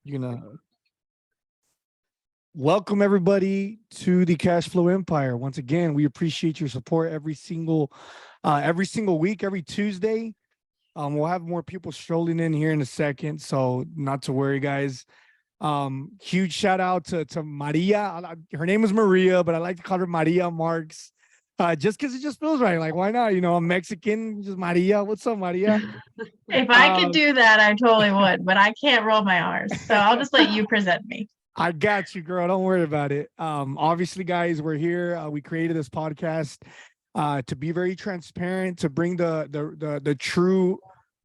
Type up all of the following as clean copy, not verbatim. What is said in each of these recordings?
You're gonna welcome everybody to the Cash Flow Empire. Once again, we appreciate your support every single week, every Tuesday. We'll have more people strolling in here in a second, so not to worry, guys. Huge shout out to Maria. Her name is Maria, but I like to call her Maria Marks. Just because it just feels right. Like, why not? I'm Mexican, just Maria. What's up, Maria? If I could do that, I totally would, but I can't roll my R's. So I'll just let you present me. I got you, girl. Don't worry about it. Obviously, guys, we're here. We created this podcast to be very transparent, to bring the true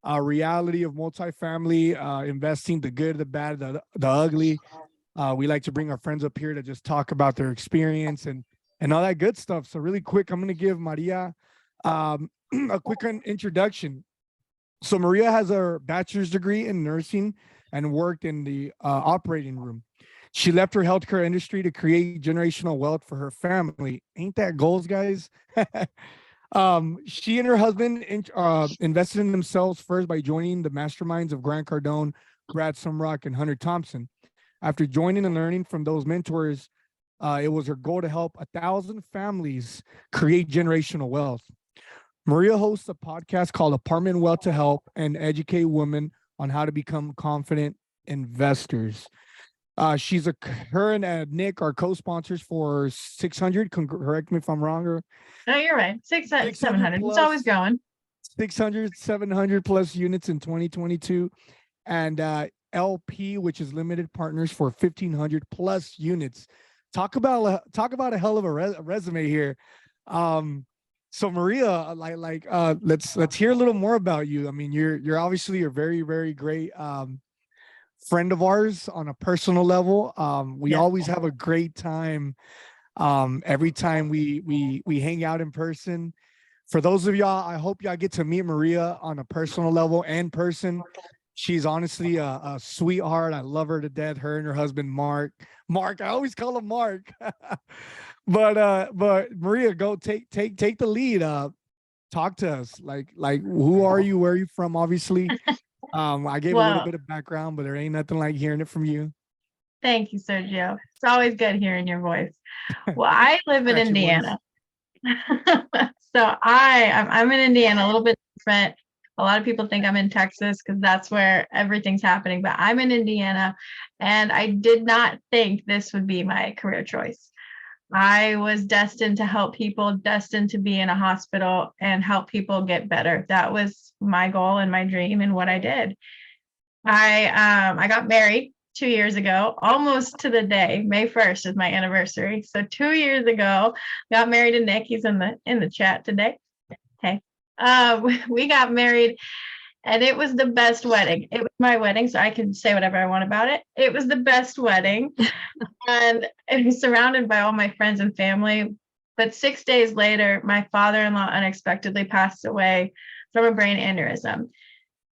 reality of multifamily investing, the good, the bad, the ugly. We like to bring our friends up here to just talk about their experience and all that good stuff. So really quick, I'm going to give Maria a quick introduction. So Maria has a bachelor's degree in nursing and worked in the operating room. She left her healthcare industry to create generational wealth for her family. Ain't that goals, guys? She and her husband invested in themselves first by joining the masterminds of Grant Cardone, Sumrok, and Hunter Thompson. After joining and learning from those mentors, it was her goal to help 1,000 families create generational wealth. Maria hosts a podcast called Apartment Wealth to help and educate women on how to become confident investors. Her and Nick are co-sponsors for 600. Correct me if I'm wrong. Or No, you're right. 700. plus, It's always going. 600, 700 plus units in 2022, and LP, which is limited partners for 1,500 plus units. Talk about a hell of a resume here. So Maria, let's hear a little more about you. I mean, you're obviously a very, very great friend of ours on a personal level. We always have a great time every time we hang out in person. For those of y'all, I hope y'all get to meet Maria on a personal level and person. She's honestly a sweetheart. I love her to death. Her and her husband Mark. I always call him Mark. But Maria, go take the lead. Talk to us. Like who are you? Where are you from? Obviously. I gave a little bit of background, but there ain't nothing like hearing it from you. Thank you, Sergio. It's always good hearing your voice. Well, I live in Indiana. So I'm in Indiana, a little bit different. A lot of people think I'm in Texas because that's where everything's happening, but I'm in Indiana, and I did not think this would be my career choice. I was destined to help people, destined to be in a hospital and help people get better. That was my goal and my dream and what I did. I got married 2 years ago, almost to the day. May 1st is my anniversary. So 2 years ago, got married to Nick. He's in the chat today. Hey, we got married, and it was the best wedding. It was my wedding, so I can say whatever I want about it. It was the best wedding, and it was surrounded by all my friends and family. But 6 days later, my father-in-law unexpectedly passed away from a brain aneurysm.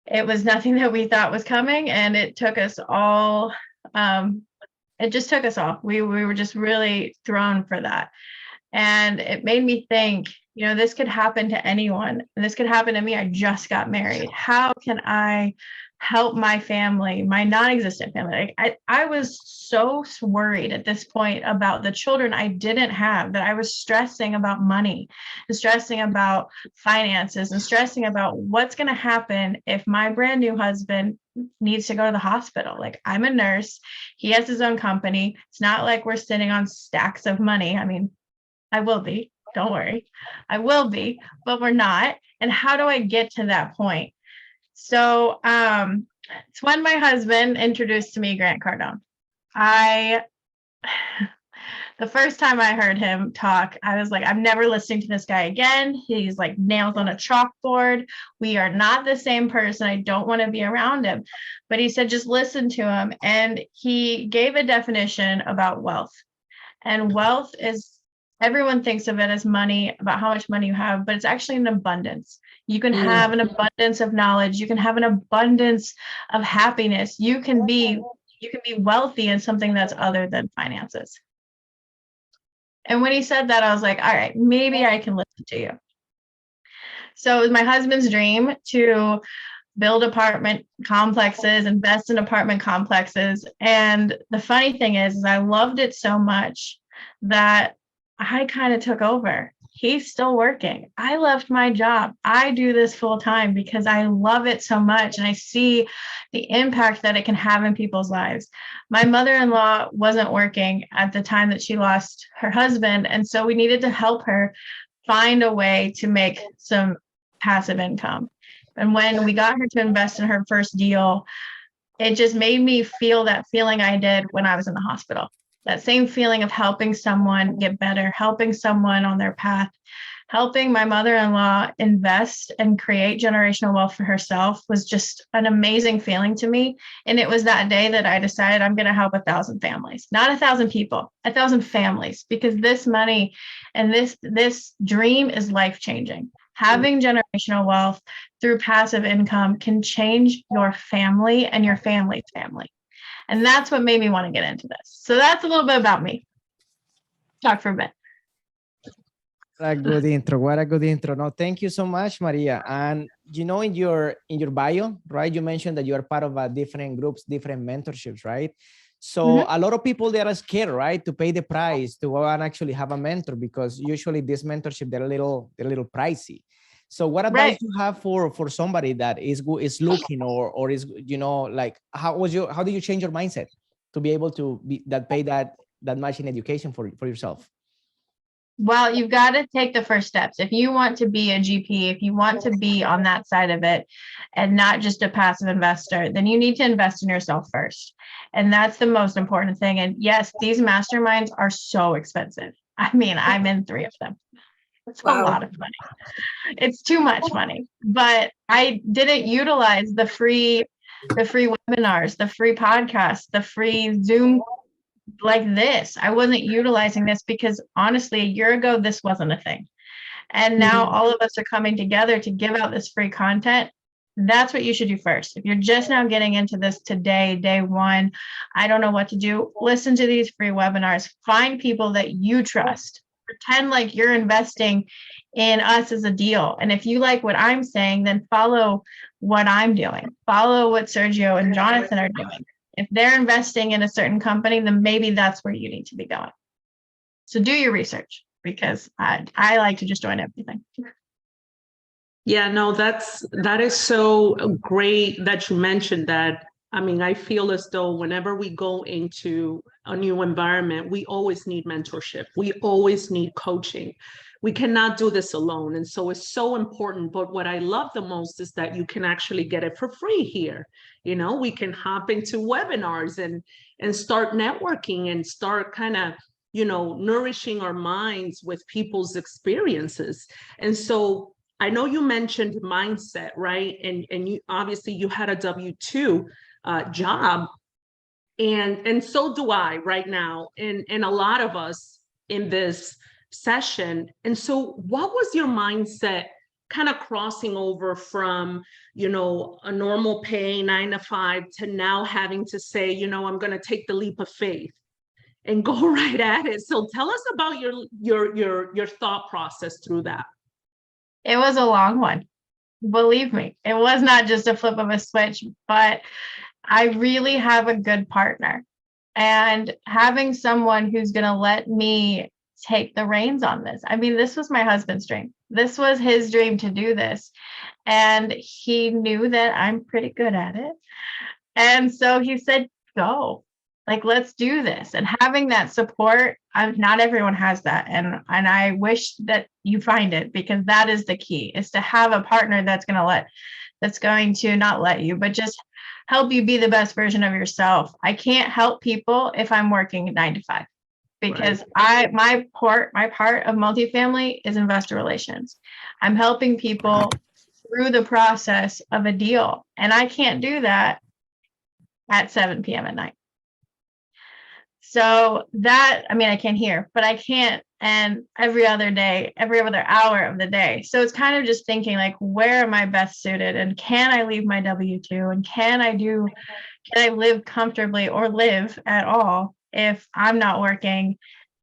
It was nothing that we thought was coming, and it took us all. It just took us all. We were just really thrown for that. And it made me think, this could happen to anyone. This could happen to me. I just got married. How can I help my family, my non-existent family? I was so worried at this point about the children I didn't have, that I was stressing about money and stressing about finances and stressing about what's going to happen if my brand new husband needs to go to the hospital. Like, I'm a nurse. He has his own company. It's not like we're sitting on stacks of money. I mean, I will be. Don't worry. I will be, but we're not. And how do I get to that point? So it's when my husband introduced to me Grant Cardone. The first time I heard him talk, I was like, I'm never listening to this guy again. He's like nails on a chalkboard. We are not the same person. I don't want to be around him. But he said, just listen to him. And he gave a definition about wealth. And wealth is, everyone thinks of it as money, about how much money you have, but it's actually an abundance. You can have an abundance of knowledge. You can have an abundance of happiness. You can be wealthy in something that's other than finances. And when he said that, I was like, all right, maybe I can listen to you. So it was my husband's dream to build apartment complexes, invest in apartment complexes. And the funny thing is I loved it so much that I kind of took over. He's still working. I left my job. I do this full time because I love it so much. And I see the impact that it can have in people's lives. My mother-in-law wasn't working at the time that she lost her husband. And so we needed to help her find a way to make some passive income. And when we got her to invest in her first deal, it just made me feel that feeling I did when I was in the hospital. That same feeling of helping someone get better, helping someone on their path, helping my mother-in-law invest and create generational wealth for herself was just an amazing feeling to me. And it was that day that I decided I'm going to help 1,000 families, not 1,000 people, 1,000 families, because this money and this dream is life-changing. Having generational wealth through passive income can change your family and your family's family. And that's what made me want to get into this. So that's a little bit about me. Talk for a bit. What a good intro. What a good intro. No, thank you so much, Maria. And you know, in your bio, right, you mentioned that you are part of different groups, different mentorships, right? So a lot of people, they are scared, right, to pay the price to go and actually have a mentor, because usually this mentorship, they're a little pricey. So what advice do you have for somebody that is looking or is, you know, like, how did you change your mindset to be able to pay that much in education for yourself? Well, you've got to take the first steps. If you want to be a GP, if you want to be on that side of it and not just a passive investor, then you need to invest in yourself first. And that's the most important thing. And yes, these masterminds are so expensive. I mean, I'm in 3 of them. It's a lot of money. It's too much money, but I didn't utilize the free webinars, the free podcasts, the free Zoom like this. I wasn't utilizing this because honestly, a year ago, this wasn't a thing. And now all of us are coming together to give out this free content. That's what you should do first. If you're just now getting into this today, day one, I don't know what to do, listen to these free webinars, find people that you trust. Pretend like you're investing in us as a deal. And if you like what I'm saying, then follow what I'm doing. Follow what Sergio and Jonathan are doing. If they're investing in a certain company, then maybe that's where you need to be going. So do your research, because I like to just join everything. Yeah, no, that is so great that you mentioned that. I mean, I feel as though whenever we go into a new environment, we always need mentorship. We always need coaching. We cannot do this alone. And so it's so important. But what I love the most is that you can actually get it for free here. You know, we can hop into webinars and start networking and start kind of, you know, nourishing our minds with people's experiences. And so I know you mentioned mindset, right? And you obviously you had a W-2 job, and so do I right now, and a lot of us in this session. And so what was your mindset kind of crossing over from, you know, a normal pay 9 to 5 to now having to say, you know, I'm going to take the leap of faith and go right at it? So tell us about your thought process through that. It was a long one. Believe me, it was not just a flip of a switch, but I really have a good partner, and having someone who's going to let me take the reins on this. I mean, this was my husband's dream. This was his dream to do this. And he knew that I'm pretty good at it. And so he said, go, like, let's do this. And having that support, not everyone has that. And I wish that you find it, because that is the key, is to have a partner that's going to not let you, but just help you be the best version of yourself. I can't help people if I'm working 9 to 5, because my part of multifamily is investor relations. I'm helping people through the process of a deal, and I can't do that at 7 p.m. at night. So that, I mean, I can hear, but I can't, and every other day, every other hour of the day. So it's kind of just thinking, like, where am I best suited, and can I leave my W-2, and can I live comfortably or live at all if I'm not working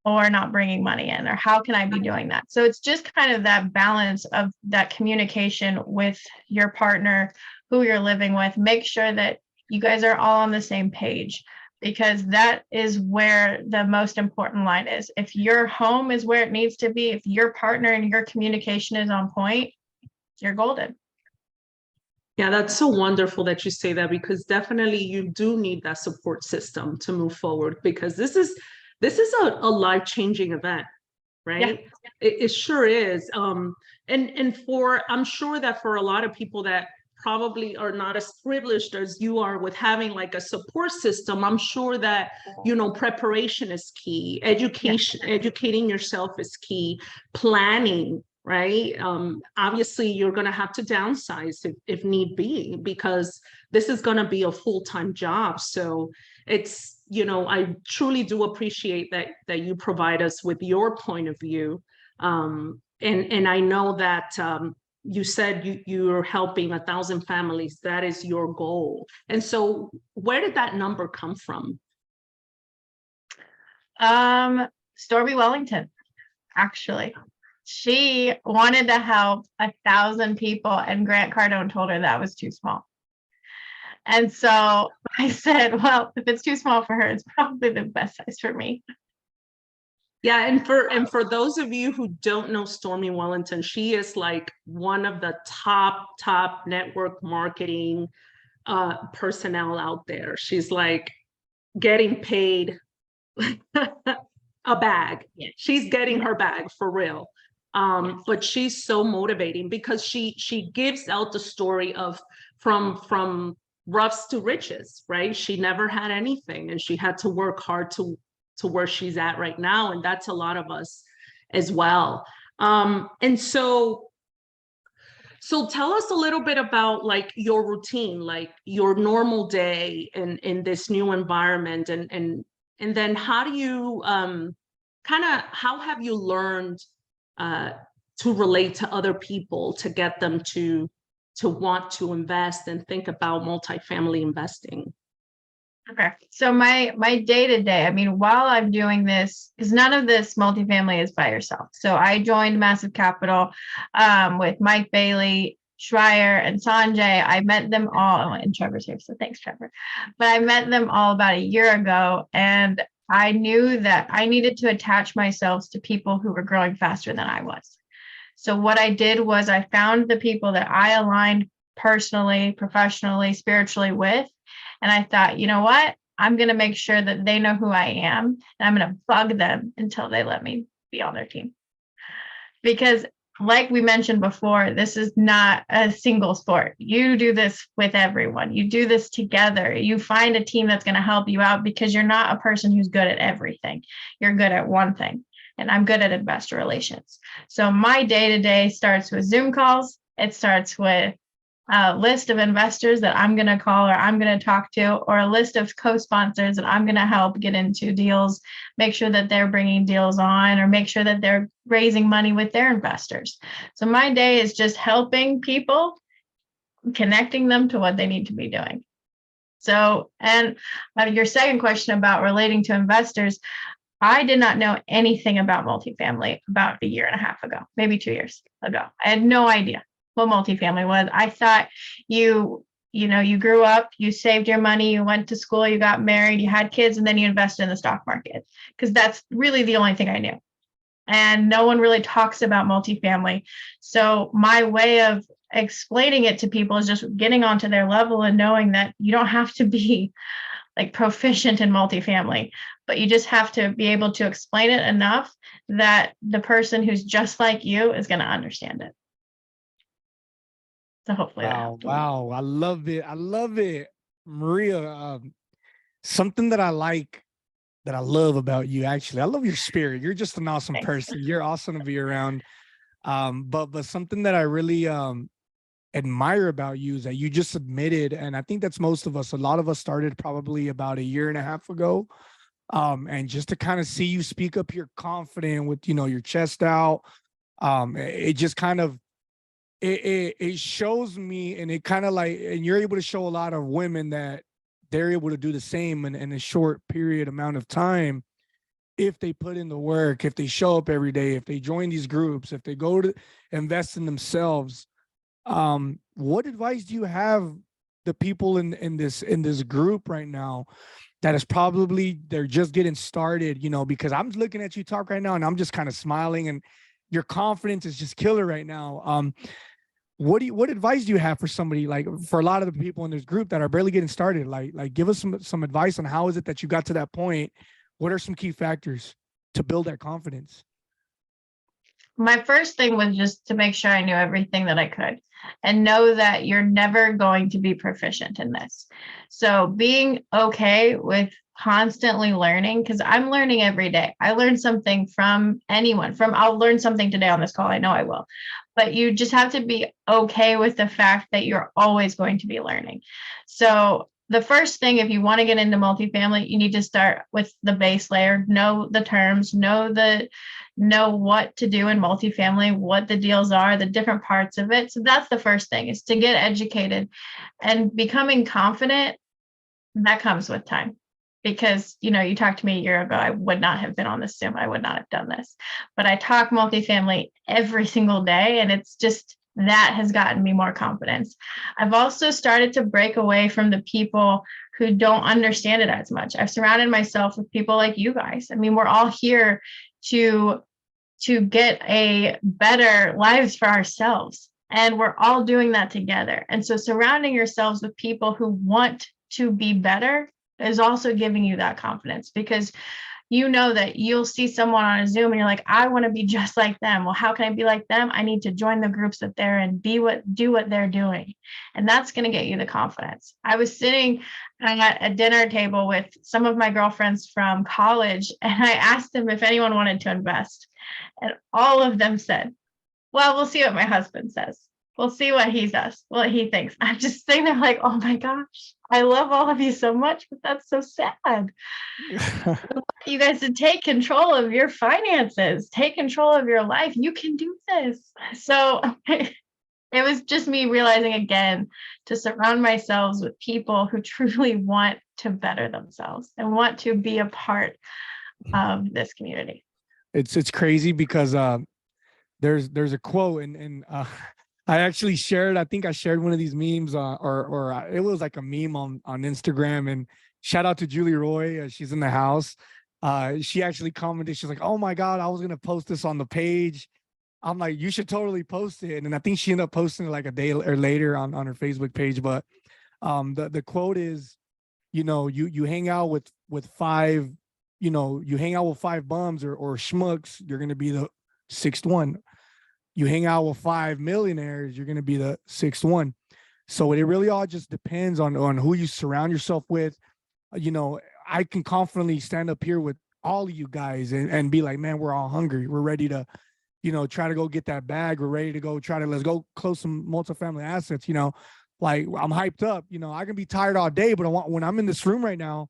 or not bringing money in, or how can I be doing that? So it's just kind of that balance of that communication with your partner, who you're living with. Make sure that you guys are all on the same page, because that is where the most important line is. If your home is where it needs to be, if your partner and your communication is on point, you're golden. Yeah, that's so wonderful that you say that, because definitely you do need that support system to move forward, because this is a life-changing event, right? Yeah. It sure is. And I'm sure that for a lot of people that probably are not as privileged as you are with having like a support system, I'm sure that, preparation is key, educating yourself is key, planning, right? Obviously you're going to have to downsize if need be, because this is going to be a full-time job. So it's, I truly do appreciate that you provide us with your point of view. And I know that you said you're helping 1,000 families. That is your goal. And so where did that number come from? Stormy Wellington, actually. She wanted to help 1,000 people, and Grant Cardone told her that was too small. And so I said, well, if it's too small for her, it's probably the best size for me. Yeah, and for those of you who don't know Stormy Wellington, she is like one of the top network marketing personnel out there. She's like getting paid a bag. Yeah. She's getting her bag for real. But she's so motivating, because she gives out the story of from roughs to riches, right? She never had anything, and she had to work hard to where she's at right now. And that's a lot of us as well. And so tell us a little bit about like your routine, like your normal day in this new environment. And then how do you how have you learned to relate to other people to get them to want to invest and think about multifamily investing? Okay. So my day-to-day, I mean, while I'm doing this, because none of this multifamily is by yourself. So I joined Massive Capital with Mike Bailey, Schreier, and Sanjay. I met them all, and Trevor's here, so thanks, Trevor. But I met them all about a year ago, and I knew that I needed to attach myself to people who were growing faster than I was. So what I did was I found the people that I aligned personally, professionally, spiritually with. And I thought, you know what? I'm going to make sure that they know who I am. And I'm going to bug them until they let me be on their team. Because like we mentioned before, this is not a single sport. You do this with everyone. You do this together. You find a team that's going to help you out, because you're not a person who's good at everything. You're good at one thing. And I'm good at investor relations. So my day-to-day starts with Zoom calls. It starts with a list of investors that I'm going to call or I'm going to talk to, or a list of co-sponsors that I'm going to help get into deals, make sure that they're bringing deals on, or make sure that they're raising money with their investors. So my day is just helping people, connecting them to what they need to be doing. So, and your second question about relating to investors, I did not know anything about multifamily about a year and a half ago, maybe 2 years ago. I had no idea what multifamily was. I thought you grew up, you saved your money, you went to school, you got married, you had kids, and then you invested in the stock market, because that's really the only thing I knew. And no one really talks about multifamily. So my way of explaining it to people is just getting onto their level and knowing that you don't have to be like proficient in multifamily, but you just have to be able to explain it enough that the person who's just like you is going to understand it. So hopefully wow, I love it, Maria. Something that I love about you, actually, I love your spirit. You're just an awesome person. You're awesome to be around. But something that I really admire about you is that you just admitted, and I think that's most of us, a lot of us started probably about a year and a half ago, and just to kind of see you speak up, you're confident with your chest out, it just kind of it shows me, and it kind of like, and you're able to show a lot of women that they're able to do the same in a short period amount of time, if they put in the work, if they show up every day, if they join these groups, if they go to invest in themselves. What advice do you have the people in this group right now that is probably they're just getting started, you know, because I'm looking at you talk right now and I'm just kind of smiling and your confidence is just killer right now. What advice do you have for somebody, like for a lot of the people in this group that are barely getting started? Like give us some advice on how is it that you got to that point? What are some key factors to build that confidence? My first thing was just to make sure I knew everything that I could and know that you're never going to be proficient in this. So being okay with constantly learning, because I'm learning every day. I learn something from anyone. I'll learn something today on this call. I know I will. But you just have to be okay with the fact that you're always going to be learning. So the first thing, if you want to get into multifamily, you need to start with the base layer, know the terms, know what to do in multifamily, what the deals are, the different parts of it. So that's the first thing, is to get educated. And becoming confident, that comes with time. Because, you know, you talked to me a year ago, I would not have been on this Zoom. I would not have done this. But I talk multifamily every single day, and it's just, that has gotten me more confidence. I've also started to break away from the people who don't understand it as much. I've surrounded myself with people like you guys. I mean, we're all here to get a better lives for ourselves, and we're all doing that together. And so surrounding yourselves with people who want to be better is also giving you that confidence, because you know that you'll see someone on a Zoom and you're like, I want to be just like them. Well, how can I be like them? I need to join the groups that they're in, do what they're doing. And that's going to get you the confidence. I was sitting at a dinner table with some of my girlfriends from college, and I asked them if anyone wanted to invest. And all of them said, well, we'll see what my husband says. We'll see what he says, what he thinks. I'm just sitting there like, oh my gosh, I love all of you so much, but that's so sad. I want you guys to take control of your finances, take control of your life. You can do this. So it was just me realizing again to surround myself with people who truly want to better themselves and want to be a part of this community. It's crazy because there's a quote and I actually shared, I think I shared one of these memes or it was like a meme on Instagram, and shout out to Julie Roy. She's in the house. She actually commented, she's like, oh my God, I was going to post this on the page. I'm like, you should totally post it. And I think she ended up posting it like a day or later on her Facebook page. But the quote is, you know, you hang out with five, you know, you hang out with five bums or schmucks, you're going to be the sixth one. You hang out with 5 millionaires, you're going to be the sixth one. So it really all just depends on who you surround yourself with. You know, I can confidently stand up here with all of you guys and be like, man, we're all hungry. We're ready to, you know, try to go get that bag. We're ready to go let's go close some multifamily assets. You know, like I'm hyped up. You know, I can be tired all day, but when I'm in this room right now,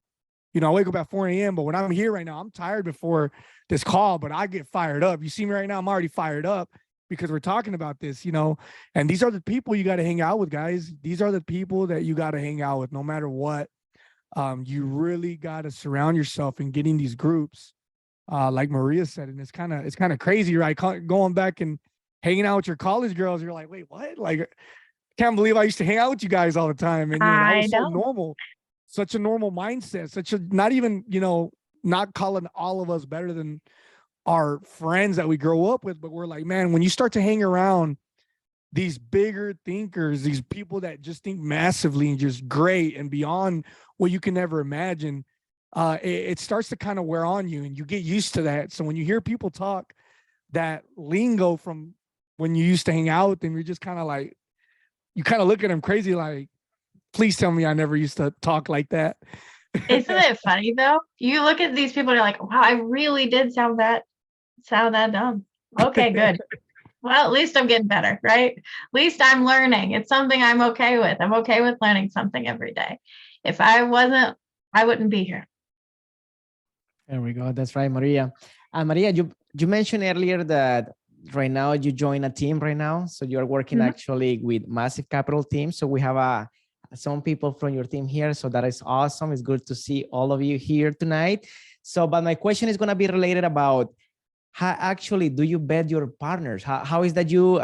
you know, I wake up at 4 a.m. But when I'm here right now, I'm tired before this call, but I get fired up. You see me right now, I'm already fired up because we're talking about this, you know, and these are the people you got to hang out with, guys. These are the people that you got to hang out with no matter what. You really got to surround yourself in getting these groups, like Maria said, and it's kind of crazy, right? Going back and hanging out with your college girls, you're like, wait, what? Like, I can't believe I used to hang out with you guys all the time, and you know, that was so normal, such a normal mindset, not even, you know, not calling all of us better than our friends that we grow up with, but we're like, man, when you start to hang around these bigger thinkers, these people that just think massively and just great and beyond what you can ever imagine, it starts to kind of wear on you and you get used to that. So when you hear people talk that lingo from when you used to hang out with them, you're just kind of like, you kind of look at them crazy, like, please tell me I never used to talk like that. Isn't it funny though? You look at these people and you're like, wow, I really did sound that dumb. Okay, good. Well, at least I'm getting better, right? At least I'm learning. It's something I'm okay with. I'm okay with learning something every day. If I wasn't, I wouldn't be here. There we go. That's right, Maria. Maria, you mentioned earlier that right now you join a team right now. So you're working actually with Massive Capital team. So we have some people from your team here. So that is awesome. It's good to see all of you here tonight. So, but my question is going to be related about how actually do you vet your partners? How is that you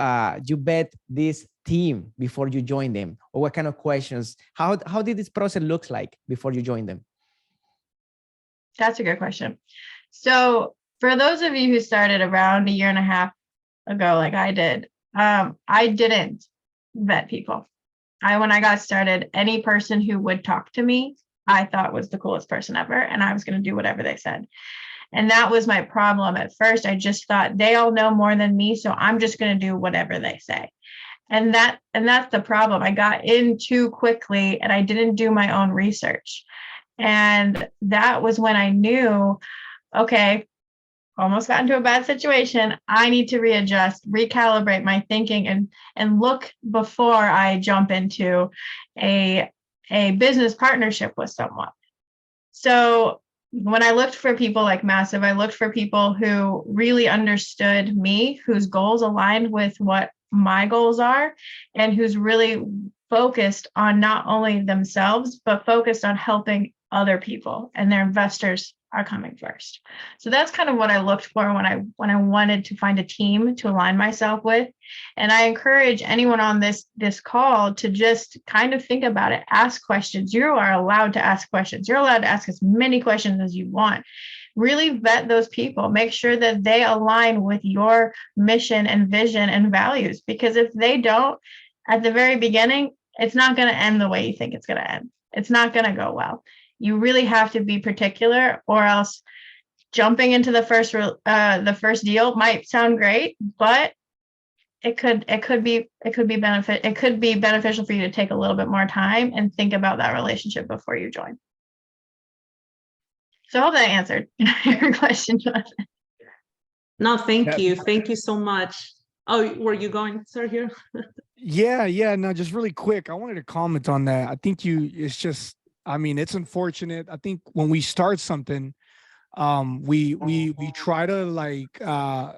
vet these team before you join them, or what kind of questions? How did this process look like before you joined them? That's a good question. So for those of you who started around a year and a half ago, like I did, I didn't vet people. When I got started, any person who would talk to me, I thought was the coolest person ever, and I was going to do whatever they said. And that was my problem at first. I just thought they all know more than me, so I'm just going to do whatever they say. And that's the problem. I got in too quickly, and I didn't do my own research. And that was when I knew, okay, almost got into a bad situation. I need to readjust, recalibrate my thinking, and look before I jump into a business partnership with someone. So when I looked for people like Massive, I looked for people who really understood me, whose goals aligned with what my goals are, and who's really focused on not only themselves, but focused on helping other people, and their investors are coming first. So that's kind of what I looked for when I wanted to find a team to align myself with. And I encourage anyone on this call to just kind of think about it, ask questions. You are allowed to ask questions. You're allowed to ask as many questions as you want. Really vet those people. Make sure that they align with your mission and vision and values, because if they don't, at the very beginning, it's not going to end the way you think it's going to end. It's not going to go well. You really have to be particular, or else jumping into the first deal might sound great, but it could be beneficial for you to take a little bit more time and think about that relationship before you join. So I hope that answered your question, Jonathan. No, thank you. Thank you so much. Oh, were you going, Sergio? Yeah. No, just really quick. I wanted to comment on that. I think it's unfortunate. I think when we start something, we try to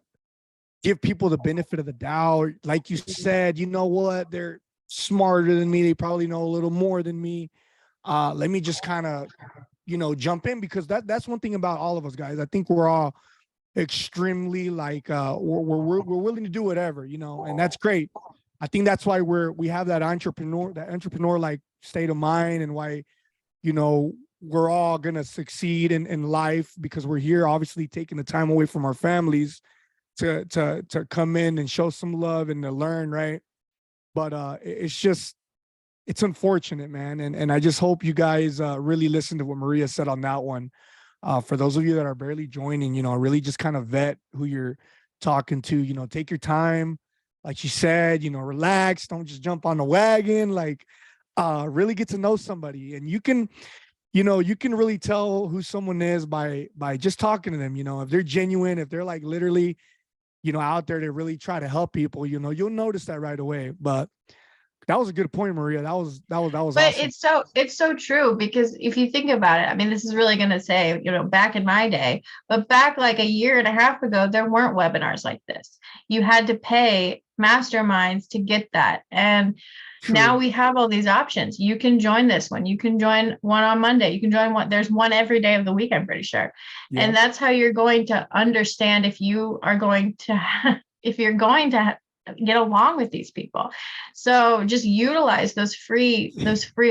give people the benefit of the doubt. Like you said, you know what? They're smarter than me. They probably know a little more than me. Let me just kind of, jump in, because that's one thing about all of us guys. I think we're all extremely we're willing to do whatever, and that's great. I think that's why we have that entrepreneur like state of mind, and why we're all gonna succeed in life, because we're here obviously taking the time away from our families to come in and show some love and to learn, right? But it's unfortunate, man, and I just hope you guys really listen to what Maria said on that one. For those of you that are barely joining, really just kind of vet who you're talking to. Take your time, like she said, relax, don't just jump on the wagon, really get to know somebody. And you can really tell who someone is by just talking to them. If they're genuine, if they're literally out there to really try to help people, you'll notice that right away. But that was a good point, Maria. That was But awesome. it's so true, because if you think about it, I mean, this is really going to say, back in my day, but back like a year and a half ago, there weren't webinars like this. You had to pay masterminds to get that. And True. Now we have all these options. You can join this one. You can join one on Monday. You can join one. There's one every day of the week, I'm pretty sure. Yep. And that's how you're going to understand if you're going to get along with these people. So just utilize those free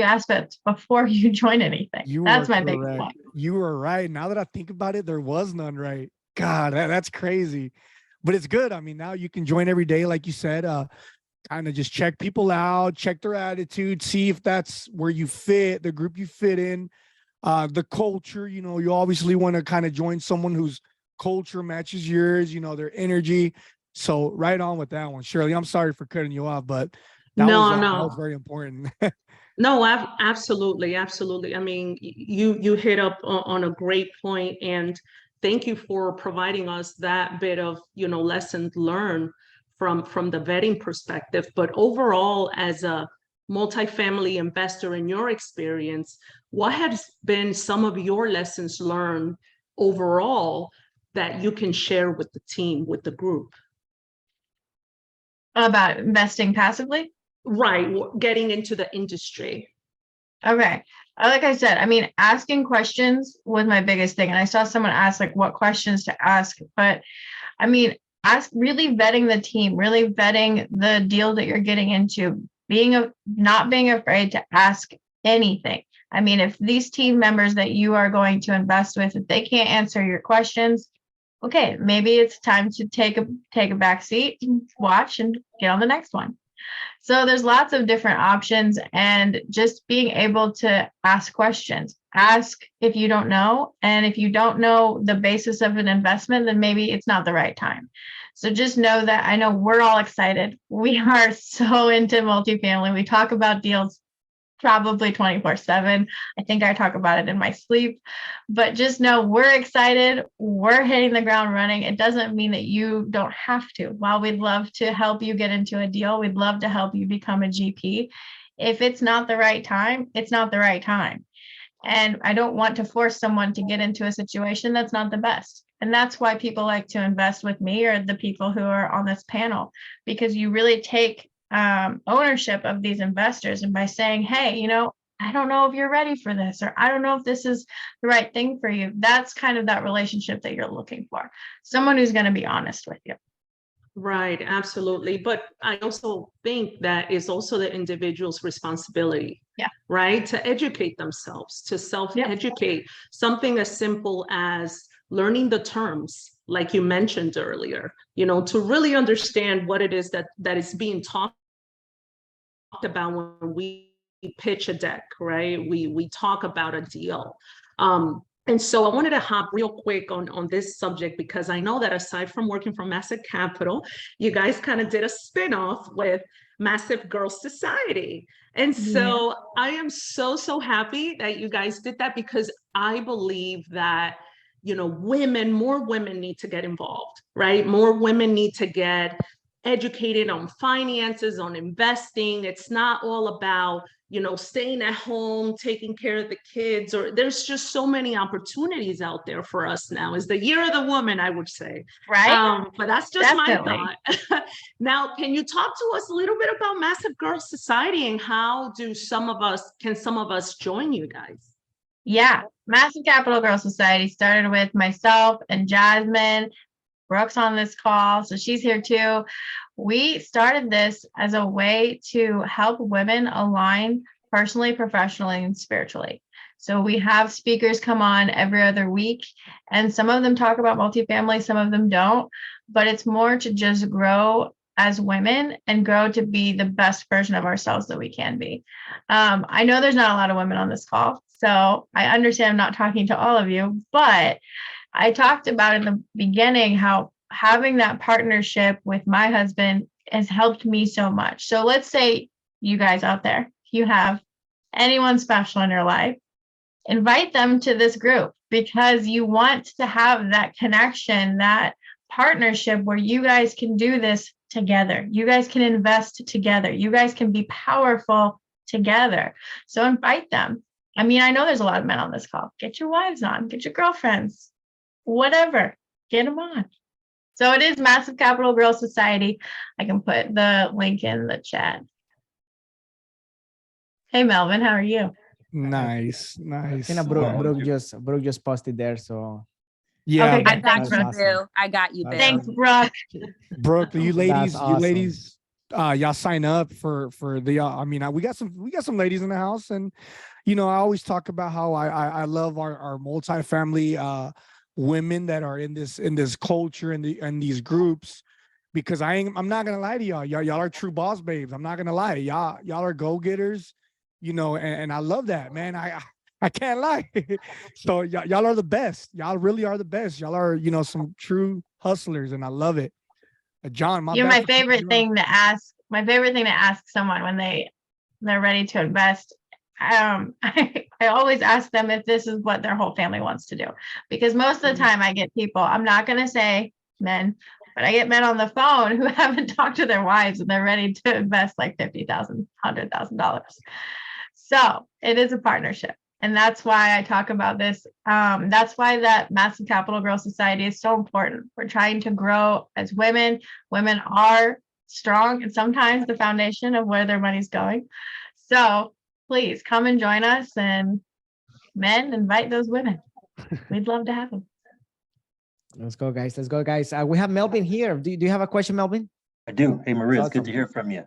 aspects before you join anything. That's my big point. You were right. Now that I think about it, there was none, right? God, that's crazy. But it's good. I mean, now you can join every day, like you said, kind of just check people out, check their attitude, see if that's where you fit, the group you fit in, the culture. You obviously want to kind of join someone whose culture matches yours, their energy. So right on with that one. Shirley, I'm sorry for cutting you off, but that was very important. No, absolutely. I mean, you hit up on a great point, and thank you for providing us that bit of, lessons learned from the vetting perspective. But overall, as a multifamily investor, in your experience, what has been some of your lessons learned overall that you can share with the team, with the group? About investing passively? Right, getting into the industry. Okay. Like I said, I mean, asking questions was my biggest thing. And I saw someone ask what questions to ask, but I mean, really vetting the team, really vetting the deal that you're getting into, not being afraid to ask anything. I mean, if these team members that you are going to invest with, if they can't answer your questions, okay, maybe it's time to take a back seat, watch, and get on the next one. So there's lots of different options, and just being able to ask questions. Ask if you don't know, and if you don't know the basis of an investment, then maybe it's not the right time. So just know that I know we're all excited. We are so into multifamily. We talk about deals probably 24/7. I think I talk about it in my sleep, but just know we're excited. We're hitting the ground running. It doesn't mean that you don't have to. While we'd love to help you get into a deal, we'd love to help you become a GP. If it's not the right time, it's not the right time. And I don't want to force someone to get into a situation that's not the best. And that's why people like to invest with me, or the people who are on this panel, because you really take ownership of these investors. And by saying, hey, I don't know if you're ready for this, or I don't know if this is the right thing for you. That's kind of that relationship that you're looking for. Someone who's going to be honest with you. Right, absolutely. But I also think that is also the individual's responsibility, right? To educate themselves, to self-educate. Something as simple as learning the terms, like you mentioned earlier, to really understand what it is that is being talked about when we pitch a deck, right? We talk about a deal. And so I wanted to hop real quick on this subject, because I know that aside from working for Massive Capital, you guys kind of did a spinoff with Massive Girls Society. And so I am so happy that you guys did that, because I believe that, more women need to get involved, right? More women need to get educated on finances, on investing. It's not all about, staying at home, taking care of the kids, or there's just so many opportunities out there for us now. Is the year of the woman, I would say. Right. But that's just my thought. Now, can you talk to us a little bit about Massive Girls Society, and how can some of us join you guys? Yeah, Massive Capital Girl Society started with myself and Jasmine. Brooke's on this call, so she's here too. We started this as a way to help women align personally, professionally, and spiritually. So we have speakers come on every other week, and some of them talk about multifamily, some of them don't, but it's more to just grow as women and grow to be the best version of ourselves that we can be. I know there's not a lot of women on this call, so I understand I'm not talking to all of you, but I talked about in the beginning how having that partnership with my husband has helped me so much. So let's say you guys out there, you have anyone special in your life, invite them to this group, because you want to have that connection, that partnership where you guys can do this together. You guys can invest together. You guys can be powerful together. So invite them. I mean, I know there's a lot of men on this call. Get your wives on, get your girlfriends, whatever, get them on. So it is Massive Capital Girl Society. I can put the link in the chat. Hey, Melvin, how are you? Nice. Brooke just posted there, so. Yeah, okay, I got you, awesome. Bill. I got you, Bill. Thanks, Brooke. Brooke, you ladies, Awesome. y'all sign up for the. I mean, we got some ladies in the house, and I always talk about how I love our multifamily women that are in this culture and these groups, because I'm not gonna lie to y'all are true boss babes. I'm not gonna lie, y'all are go-getters, and I love that, man. I can't lie. So y'all are the best. Y'all really are the best. Y'all are some true hustlers, and I love it. John, You're my favorite thing to ask. My favorite thing to ask someone when they're ready to invest. I always ask them if this is what their whole family wants to do, because most of the time I get people, I'm not going to say men, but I get men on the phone who haven't talked to their wives and they're ready to invest like $50,000, $100,000. So it is a partnership. And that's why I talk about this. That's why that Massive Capital Girl Society is so important. We're trying to grow as women. Women are strong and sometimes the foundation of where their money's going. So please come and join us, and men, invite those women. We'd love to have them. Let's go, guys. Let's go, guys. We have Melvin here. Do you have a question, Melvin? I do. Hey, Maria, it's good Awesome. to hear from you.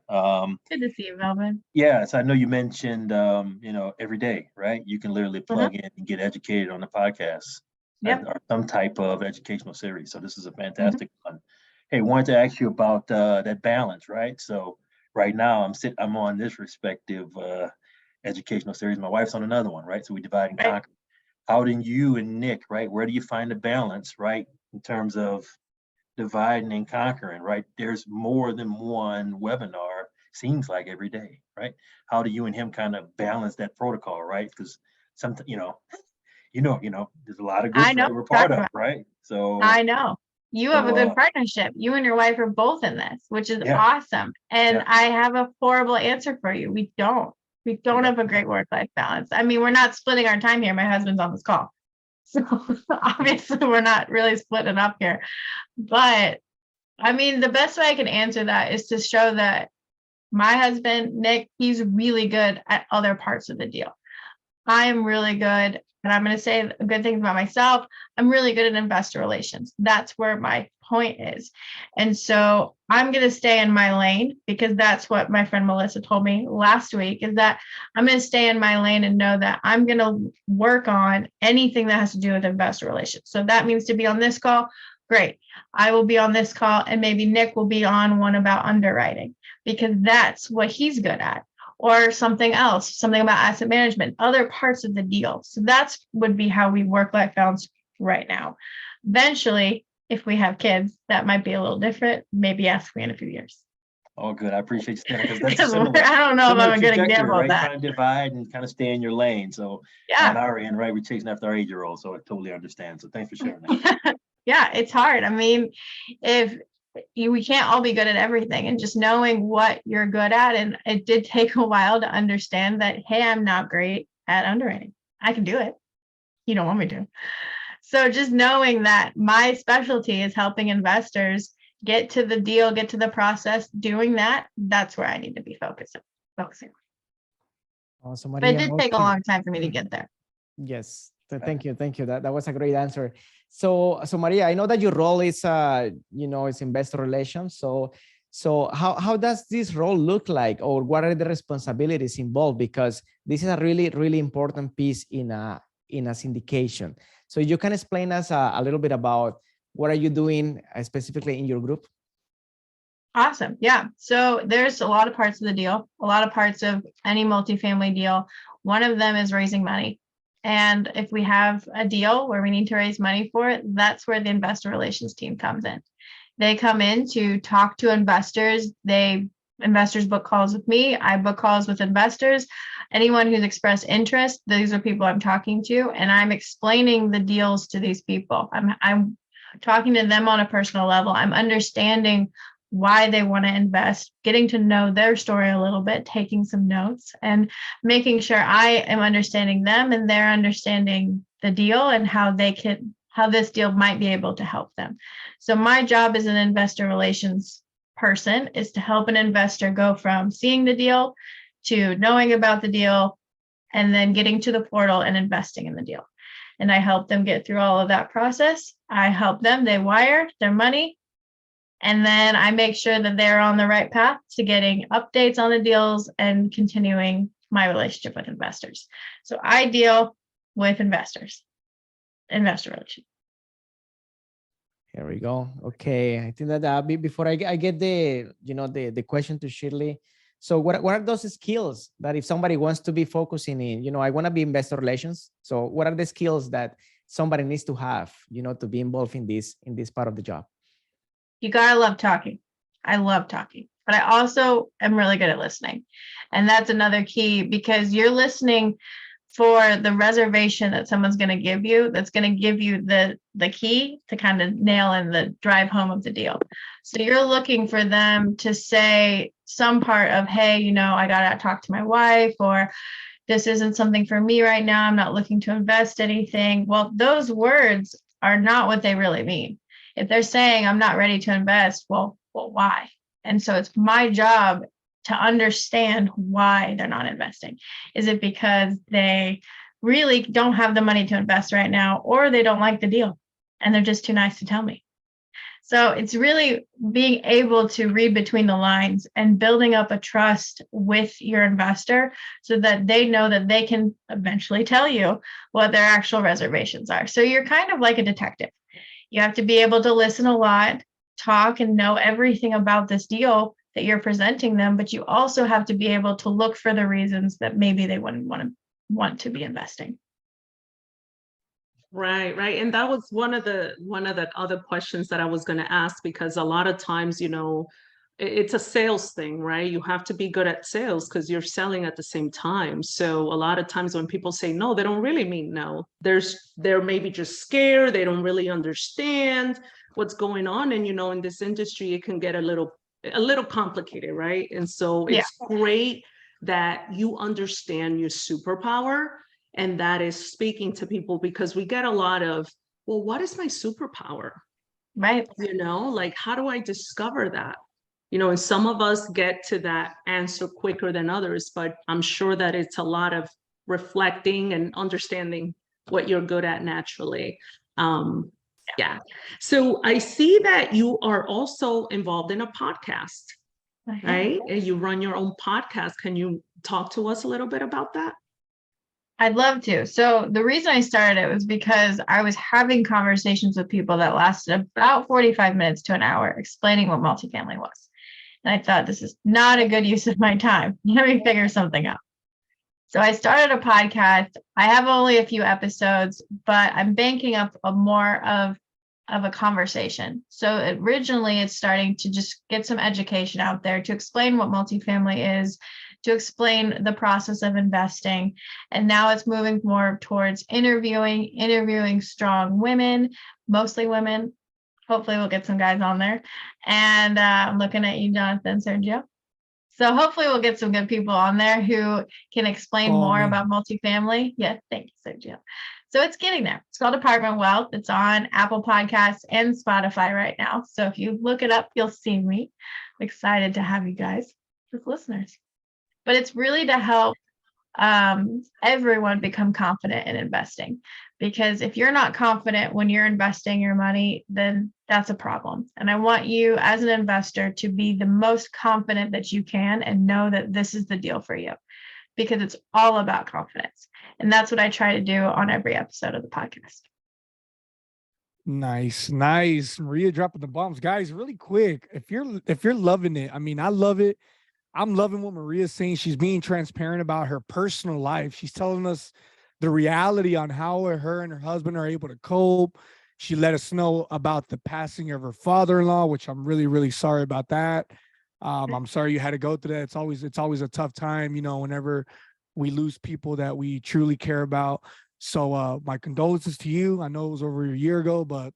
Good to see you, Melvin. Yes, I know you mentioned, every day, right? You can literally plug in and get educated on the podcast. Yep. Or some type of educational series. So this is a fantastic one. Hey, wanted to ask you about that balance, right? So right now I'm on this respective educational series. My wife's on another one, right? So we divide and Right. conquer. How do you and Nick, right? Where do you find the balance, right? In terms of dividing and conquering, right? There's more than one webinar, seems like every day, right? How do you and him kind of balance that protocol, right? Because something, there's a lot of I groups know that we're what you're part talking of, right? So I know. You have a So, good partnership. You and your wife are both in this, which is Yeah. awesome. And Yeah. I have a horrible answer for you. We don't Yeah. have a great work-life balance. I mean, we're not splitting our time here. My husband's on this call. So obviously we're not really splitting up here. But I mean, the best way I can answer that is to show that my husband, Nick, he's really good at other parts of the deal. I am really good, and I'm going to say good things about myself. I'm really good at investor relations. That's where my point is. And so I'm going to stay in my lane, because that's what my friend Melissa told me last week, is that I'm going to stay in my lane and know that I'm going to work on anything that has to do with investor relations. So that means to be on this call. Great. I will be on this call, and maybe Nick will be on one about underwriting, because that's what he's good at. Or something else, something about asset management, other parts of the deal. So that's would be how we work-life balance right now. Eventually, if we have kids, that might be a little different. Maybe ask me in a few years. Oh, good. I appreciate you saying that, because that's a Because similar, I don't know if I'm a good trajectory, example of right? that. Trying to divide and kind of stay in your lane. So Yeah. on our end, right, we're chasing after our 8-year-old. So I totally understand. So thanks for sharing that. Yeah, it's hard. I mean, we can't all be good at everything, and just knowing what you're good at. And it did take a while to understand that, hey, I'm not great at underwriting. I can do it. You don't want me to. So just knowing that my specialty is helping investors get to the deal, get to the process, doing that, that's where I need to be focusing. Awesome, But Maria. it did take a long time for me to get there. Yes. Thank you. Thank you. That was a great answer. So Maria, I know that your role is, is investor relations. So how does this role look like, or what are the responsibilities involved? Because this is a really, really important piece in a syndication. So you can explain us a little bit about what are you doing specifically in your group? Awesome. Yeah. So there's a lot of parts of the deal, a lot of parts of any multifamily deal. One of them is raising money. And if we have a deal where we need to raise money for it, that's where the investor relations team comes in. They come in to talk to investors. Investors book calls with me. I book calls with investors. Anyone who's expressed interest, these are people I'm talking to, and I'm explaining the deals to these people. I'm talking to them on a personal level. I'm understanding why they want to invest, getting to know their story a little bit, taking some notes, and making sure I am understanding them and they're understanding the deal and how this deal might be able to help them. So my job as an investor relations person is to help an investor go from seeing the deal to knowing about the deal, and then getting to the portal and investing in the deal. And I help them get through all of that process. I help them, they wire their money, and then I make sure that they're on the right path to getting updates on the deals and continuing my relationship with investors. So I deal with investors, investor relations. Here we go. Okay, I think that before I get the question to Shirley. So what are those skills that if somebody wants to be focusing in, I want to be investor relations. So what are the skills that somebody needs to have, to be involved in this part of the job? You gotta love talking. I love talking, but I also am really good at listening. And that's another key, because you're listening for the reservation that someone's going to give you, that's going to give you the key to kind of nail in the drive home of the deal. So you're looking for them to say some part of, hey, I got to talk to my wife, or this isn't something for me right now. I'm not looking to invest anything. Well, those words are not what they really mean. If they're saying I'm not ready to invest, well, why? And so it's my job to understand why they're not investing. Is it because they really don't have the money to invest right now, or they don't like the deal? and they're just too nice to tell me. So it's really being able to read between the lines and building up a trust with your investor so that they know that they can eventually tell you what their actual reservations are. So you're kind of like a detective. You have to be able to listen a lot, talk, and know everything about this deal that you're presenting them, but you also have to be able to look for the reasons that maybe they wouldn't want to be investing. Right, right. And that was one of the other questions that I was going to ask, because a lot of times, it's a sales thing, right? You have to be good at sales because you're selling at the same time. So a lot of times when people say no, they don't really mean no. They're maybe just scared. They don't really understand what's going on. And, in this industry, it can get a little complicated, right? And so it's great that you understand your superpower. And that is speaking to people, because we get a lot of, well, what is my superpower? Right. Like, how do I discover that? And some of us get to that answer quicker than others, but I'm sure that it's a lot of reflecting and understanding what you're good at naturally. Yeah. So I see that you are also involved in a podcast, right? And you run your own podcast. Can you talk to us a little bit about that? I'd love to. So the reason I started it was because I was having conversations with people that lasted about 45 minutes to an hour explaining what multifamily was. And I thought, this is not a good use of my time. Let me figure something out. So I started a podcast. I have only a few episodes, but I'm banking up more of a conversation. So originally it's starting to just get some education out there to explain what multifamily is, to explain the process of investing. And now it's moving more towards interviewing strong women, mostly women. Hopefully we'll get some guys on there. And I'm looking at you, Jonathan, Sergio. So hopefully we'll get some good people on there who can explain more about multifamily. Yeah, thank you, Sergio. So it's getting there. It's called Apartment Wealth. It's on Apple Podcasts and Spotify right now. So if you look it up, you'll see me. I'm excited to have you guys as listeners. But it's really to help everyone become confident in investing. Because if you're not confident when you're investing your money, then that's a problem. And I want you as an investor to be the most confident that you can and know that this is the deal for you, because it's all about confidence. And that's what I try to do on every episode of the podcast. Nice. Maria dropping the bombs. Guys, really quick, if you're loving it, I mean, I love it. I'm loving what Maria's saying. She's being transparent about her personal life. She's telling us the reality on how her and her husband are able to cope. She let us know about the passing of her father-in-law, which I'm really, really sorry about that. I'm sorry you had to go through that. It's always a tough time, whenever we lose people that we truly care about. So my condolences to you. I know it was over a year ago, but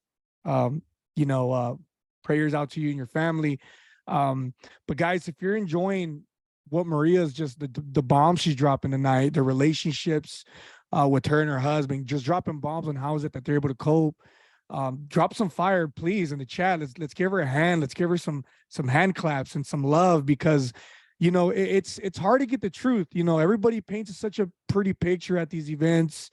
prayers out to you and your family. But guys, if you're enjoying what Maria's just the bombs she's dropping tonight, the relationships with her and her husband, just dropping bombs on how is it that they're able to cope. Drop some fire, please, in the chat. Let's give her a hand. Let's give her some hand claps and some love, because it's hard to get the truth. Everybody paints such a pretty picture at these events,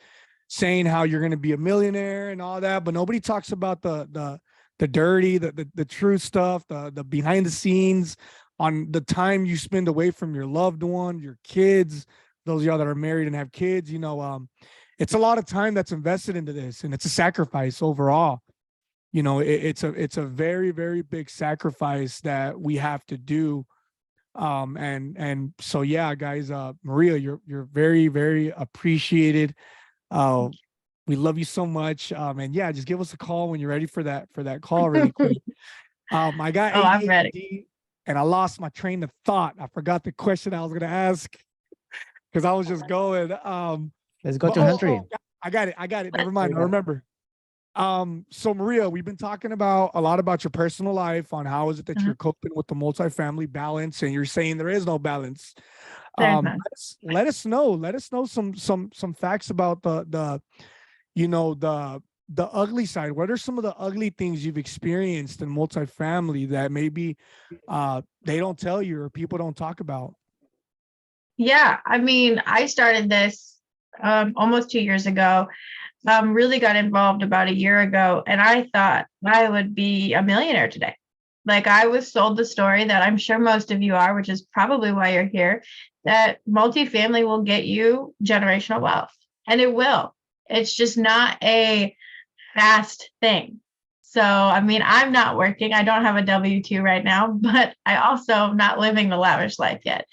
saying how you're going to be a millionaire and all that, but nobody talks about the dirty, the true stuff, the behind the scenes, on the time you spend away from your loved one, your kids, those of y'all that are married and have kids. It's a lot of time that's invested into this, and it's a sacrifice overall. It's a very, very big sacrifice that we have to do. And so, yeah, guys, Maria, you're very, very appreciated. We love you so much. And yeah, just give us a call when you're ready for that call really quick. I got ADHD, I'm ready. And I lost my train of thought. I forgot the question I was going to ask because I was just going. Let's go to Hunter. I got it. Never mind. I remember. So Maria, we've been talking about a lot about your personal life, on how is it that you're coping with the multifamily balance, and you're saying there is no balance. Let us know some facts about the ugly side. What are some of the ugly things you've experienced in multifamily that maybe they don't tell you or people don't talk about? Yeah, I mean, I started this almost 2 years ago. really got involved about a year ago, and I thought I would be a millionaire today. Like, I was sold the story that I'm sure most of you are, which is probably why you're here, that multifamily will get you generational wealth, and it will. It's just not a fast thing. So, I mean, I'm not working. I don't have a W-2 right now, but I also am not living the lavish life yet.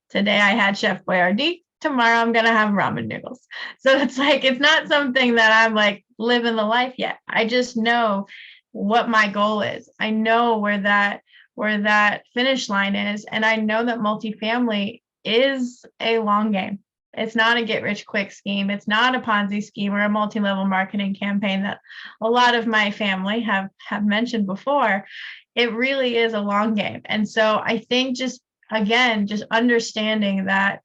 Today I had Chef Boyardee. Tomorrow I'm going to have ramen noodles. So it's like, it's not something that I'm like living the life yet. I just know what my goal is. I know where that finish line is. And I know that multifamily is a long game. It's not a get rich quick scheme. It's not a Ponzi scheme or a multi-level marketing campaign that a lot of my family have mentioned before. It really is a long game. And so I think just understanding that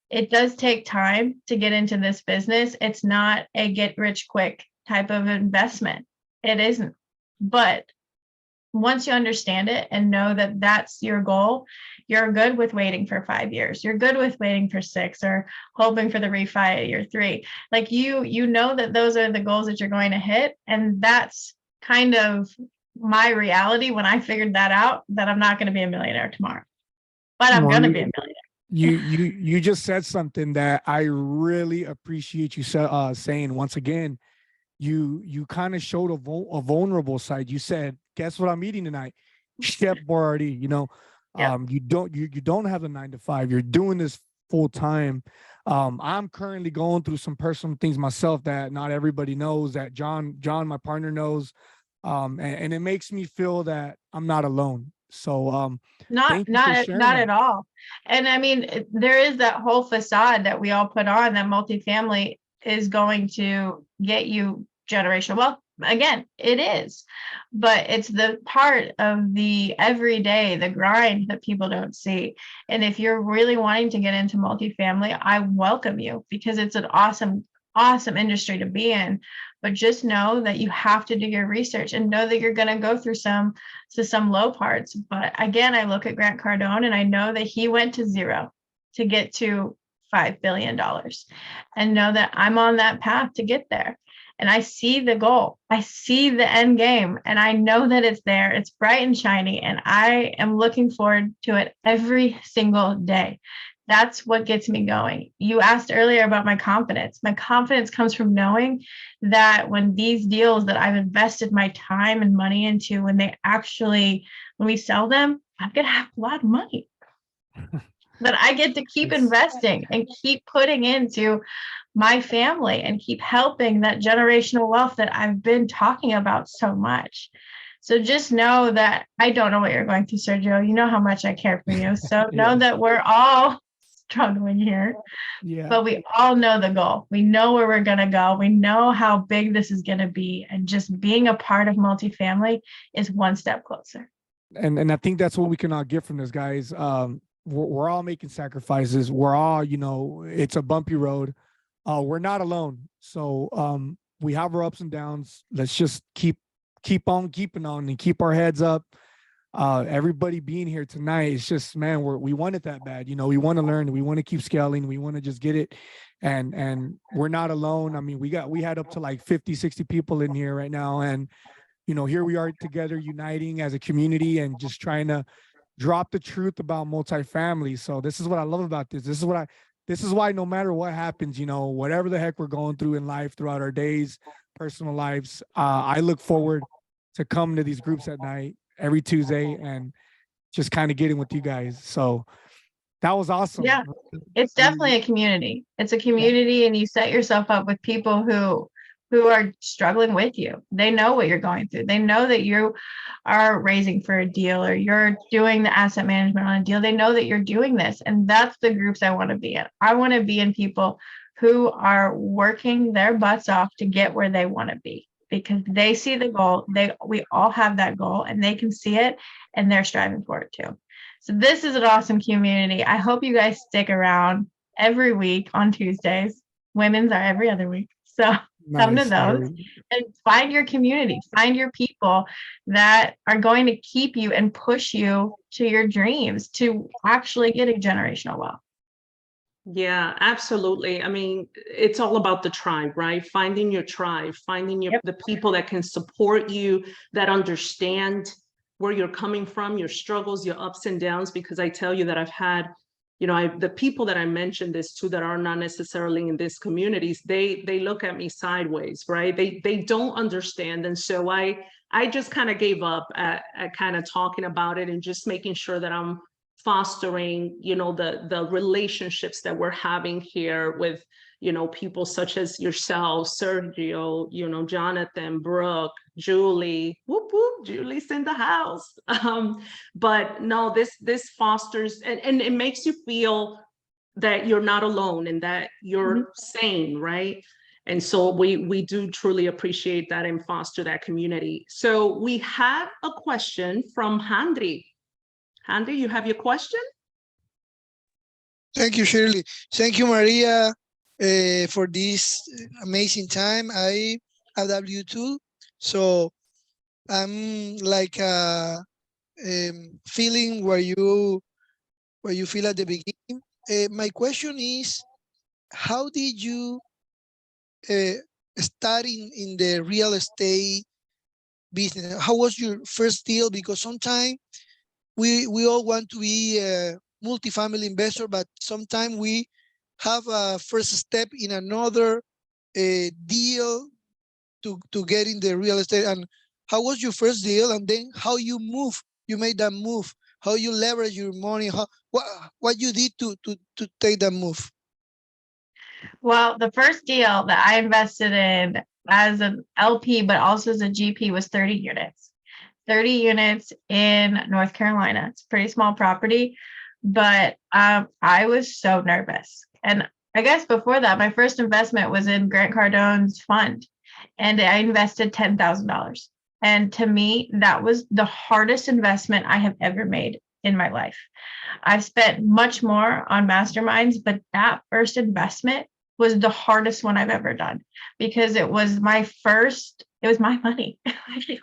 it does take time to get into this business. It's not a get rich quick type of investment. It isn't. But once you understand it and know that that's your goal, you're good with waiting for 5 years. You're good with waiting for 6 or hoping for the refi at year 3. Like you know that those are the goals that you're going to hit. And that's kind of my reality when I figured that out, that I'm not going to be a millionaire tomorrow, but I'm going to be a millionaire. You just said something that I really appreciate you saying. Once again, you kind of showed a vulnerable side. You said, guess what I'm eating tonight? Chef Boyardee. You don't have a 9 to 5. You're doing this full time. I'm currently going through some personal things myself that not everybody knows, that John, my partner, knows. And it makes me feel that I'm not alone. So not at all. And I mean, there is that whole facade that we all put on that multifamily is going to get you generational wealth. Again, it is, but it's the part of the everyday, the grind that people don't see. And if you're really wanting to get into multifamily, I welcome you, because it's an awesome industry to be in. But just know that you have to do your research and know that you're going to go through some low parts. But again, I look at Grant Cardone and I know that he went to 0 to get to $5 billion, and know that I'm on that path to get there. And I see the goal. I see the end game, and I know that it's there. It's bright and shiny, and I am looking forward to it every single day. That's what gets me going. You asked earlier about my confidence. My confidence comes from knowing that when these deals that I've invested my time and money into, when we sell them, I'm going to have a lot of money that I get to keep investing and keep putting into my family and keep helping that generational wealth that I've been talking about so much. So just know that I don't know what you're going through, Sergio. You know how much I care for you. So know that we're all struggling here, but we all know the goal. We know where we're going to go. We know how big this is going to be. And just being a part of multifamily is one step closer. And I think that's what we can all get from this, guys. We're all making sacrifices. We're all, it's a bumpy road. We're not alone. So we have our ups and downs. Let's just keep on keeping on and keep our heads up. Everybody being here tonight, it's just, man, we want it that bad. We want to learn. We want to keep scaling. We want to just get it. And we're not alone. I mean, we had up to like 50, 60 people in here right now. And, here we are together, uniting as a community and just trying to drop the truth about multifamily. So this is what I love about this. This is why no matter what happens, whatever the heck we're going through in life throughout our days, personal lives, I look forward to coming to these groups at night every Tuesday and just kind of getting with you guys. So that was awesome. Yeah, it's definitely a community. It's a community, and you set yourself up with people who are struggling with you. They know what you're going through. They know that you are raising for a deal or you're doing the asset management on a deal. They know that you're doing this. And that's the groups I want to be in. I want to be in people who are working their butts off to get where they want to be, because they see the goal. We all have that goal, and they can see it, and they're striving for it too. So this is an awesome community. I hope you guys stick around every week on Tuesdays. Women's are every other week. So come to those and find your community, find your people that are going to keep you and push you to your dreams to actually get a generational wealth. Yeah, absolutely. I mean, it's all about the tribe, right? Finding your tribe, finding the people that can support you, that understand where you're coming from, your struggles, your ups and downs. Because I tell you that I've had, the people that I mentioned this to that are not necessarily in these communities, they look at me sideways, right? They don't understand. And so I just kind of gave up at kind of talking about it and just making sure that I'm fostering, the relationships that we're having here with, people such as yourself, Sergio, Jonathan, Brooke, Julie, whoop, whoop, Julie's in the house. But no, this fosters, and it makes you feel that you're not alone and that you're sane, right? And so we do truly appreciate that and foster that community. So we have a question from Handri. Handri, you have your question? Thank you, Shirley. Thank you, Maria, for this amazing time. I have W2, so I'm like feeling where you feel at the beginning. My question is, how did you start in the real estate business? How was your first deal? Because sometimes we all want to be a multifamily investor, but sometimes we have a first step in another deal to get in the real estate. And how was your first deal? And then how you made that move, how you leverage your money, what you did to take that move? Well, the first deal that I invested in as an LP, but also as a GP, was 30 units. 30 units in North Carolina. It's a pretty small property, but I was so nervous. And I guess before that, my first investment was in Grant Cardone's fund, and I invested $10,000. And to me, that was the hardest investment I have ever made in my life. I've spent much more on masterminds, but that first investment was the hardest one I've ever done, because it was my money. it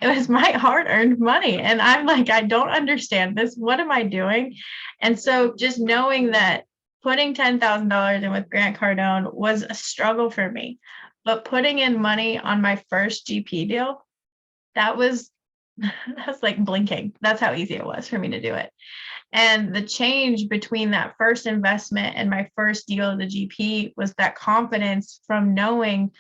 was my hard-earned money. And I'm like, I don't understand this. What am I doing? And so just knowing that putting $10,000 in with Grant Cardone was a struggle for me, but putting in money on my first GP deal, that's like blinking. That's how easy it was for me to do it. And the change between that first investment and my first deal as a GP was that confidence from knowing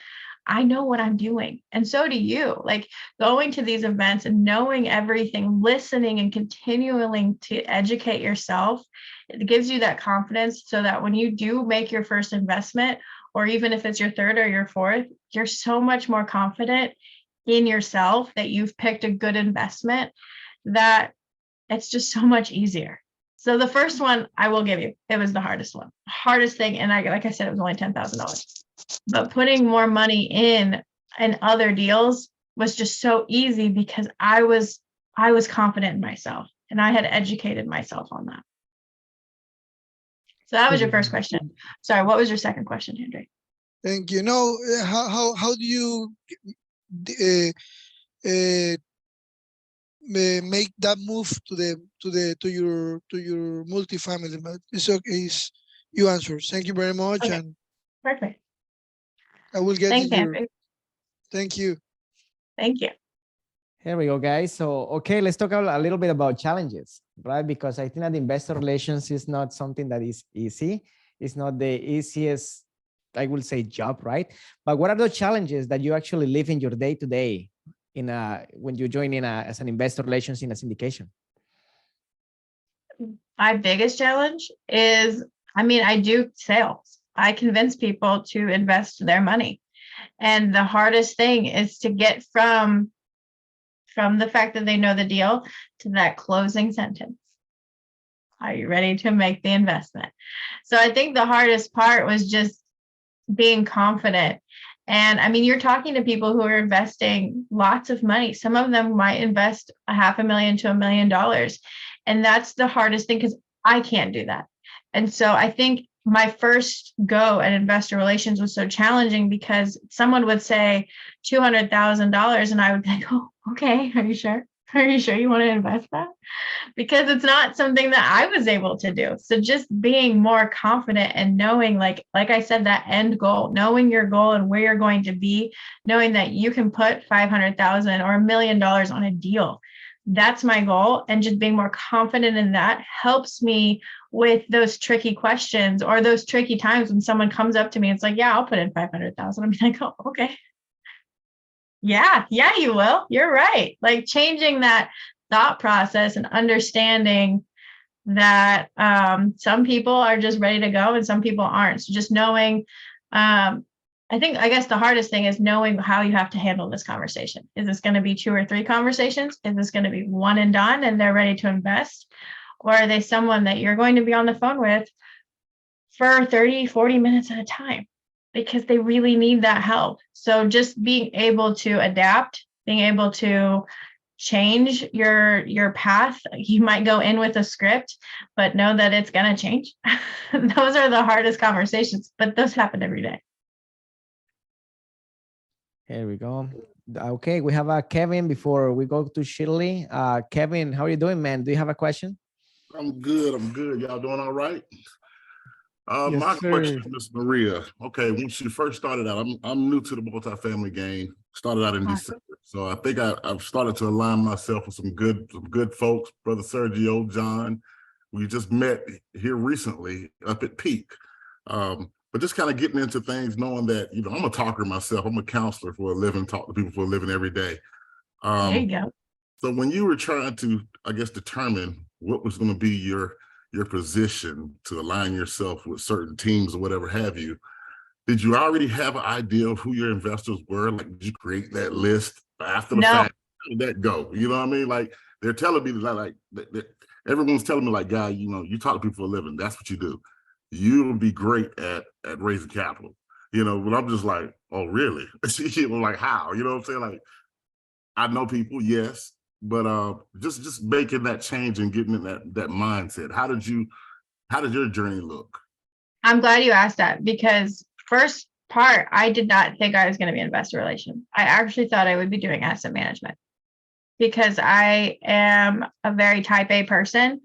I know what I'm doing. And so do you. Like going to these events and knowing everything, listening and continuing to educate yourself, it gives you that confidence so that when you do make your first investment, or even if it's your third or your fourth, you're so much more confident in yourself that you've picked a good investment, that it's just so much easier. So the first one, I will give you, it was the hardest one, hardest thing. And like I said, it was only $10,000. But putting more money in and other deals was just so easy because I was confident in myself and I had educated myself on that. So that was your first question. Sorry, what was your second question, Henry? Thank you. No, how do you make that move to your multifamily? But it's okay. You answer. Thank you very much, Okay. and Perfect. I will get Thanks, in your. Henry. Thank you. Thank you. Here we go, guys. So, okay, let's talk a little bit about challenges, right? Because I think that investor relations is not something that is easy. It's not the easiest, I will say, job, right? But what are the challenges that you actually live in your day-to-day when you join in as an investor relations in a syndication? My biggest challenge is, I do sales. I convince people to invest their money. And the hardest thing is to get from the fact that they know the deal to that closing sentence. Are you ready to make the investment? So I think the hardest part was just being confident. And you're talking to people who are investing lots of money. Some of them might invest $500,000 to $1 million. And that's the hardest thing because I can't do that. And so I think my first go at investor relations was so challenging because someone would say $200,000 and I would think, oh, okay, are you sure? Are you sure you want to invest that? Because it's not something that I was able to do. So just being more confident and knowing, like I said, that end goal, knowing your goal and where you're going to be, knowing that you can put 500,000 or $1 million on a deal. That's my goal. And just being more confident in that helps me with those tricky questions or those tricky times when someone comes up to me. It's like, yeah, I'll put in 500,000. I'm like, oh, okay. Yeah, you will. You're right. Like changing that thought process and understanding that some people are just ready to go and some people aren't. So just knowing, I guess the hardest thing is knowing how you have to handle this conversation. Is this going to be 2 or 3 conversations? Is this going to be one and done and they're ready to invest? Or are they someone that you're going to be on the phone with for 30, 40 minutes at a time? Because they really need that help. So just being able to adapt, being able to change your path. You might go in with a script, but know that it's going to change. Those are the hardest conversations, but those happen every day. Here we go. Okay, we have Kevin before we go to Shirley. Kevin, how are you doing, man? Do you have a question? I'm good. Y'all doing all right? Yes, My sir. question, Miss Maria. Okay, when she first started out, I'm new to the multifamily game. Started out in December, so I think I've started to align myself with some good folks. Brother Sergio, John, we just met here recently up at Peak. But just kind of getting into things, knowing that I'm a talker myself. I'm a counselor for a living, talk to people for a living every day. There you go. So when you were trying to, I guess, determine what was going to be your position to align yourself with certain teams or whatever have you, did you already have an idea of who your investors were? Like, did you create that list after the fact? How did that go? You know what I mean? Like, they're telling me everyone's telling me, like, guy, you talk to people for a living. That's what you do. You will be great at raising capital. But I'm just like, oh, really? Like, how? You know what I'm saying? Like, I know people, yes, but just making that change and getting in that mindset. How did your journey look? I'm glad you asked that, because first part, I did not think I was going to be in investor relations. I actually thought I would be doing asset management because I am a very type A person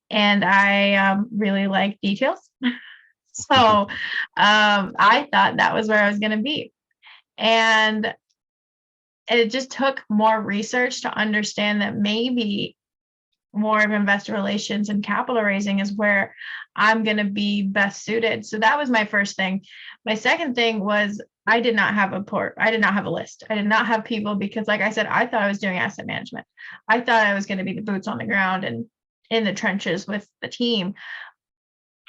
and I really like details. So I thought that was where I was going to be. And it just took more research to understand that maybe more of investor relations and capital raising is where I'm going to be best suited. So that was my first thing. My second thing was I did not have a list. I did not have people because, like I said, I thought I was doing asset management. I thought I was going to be the boots on the ground and in the trenches with the team.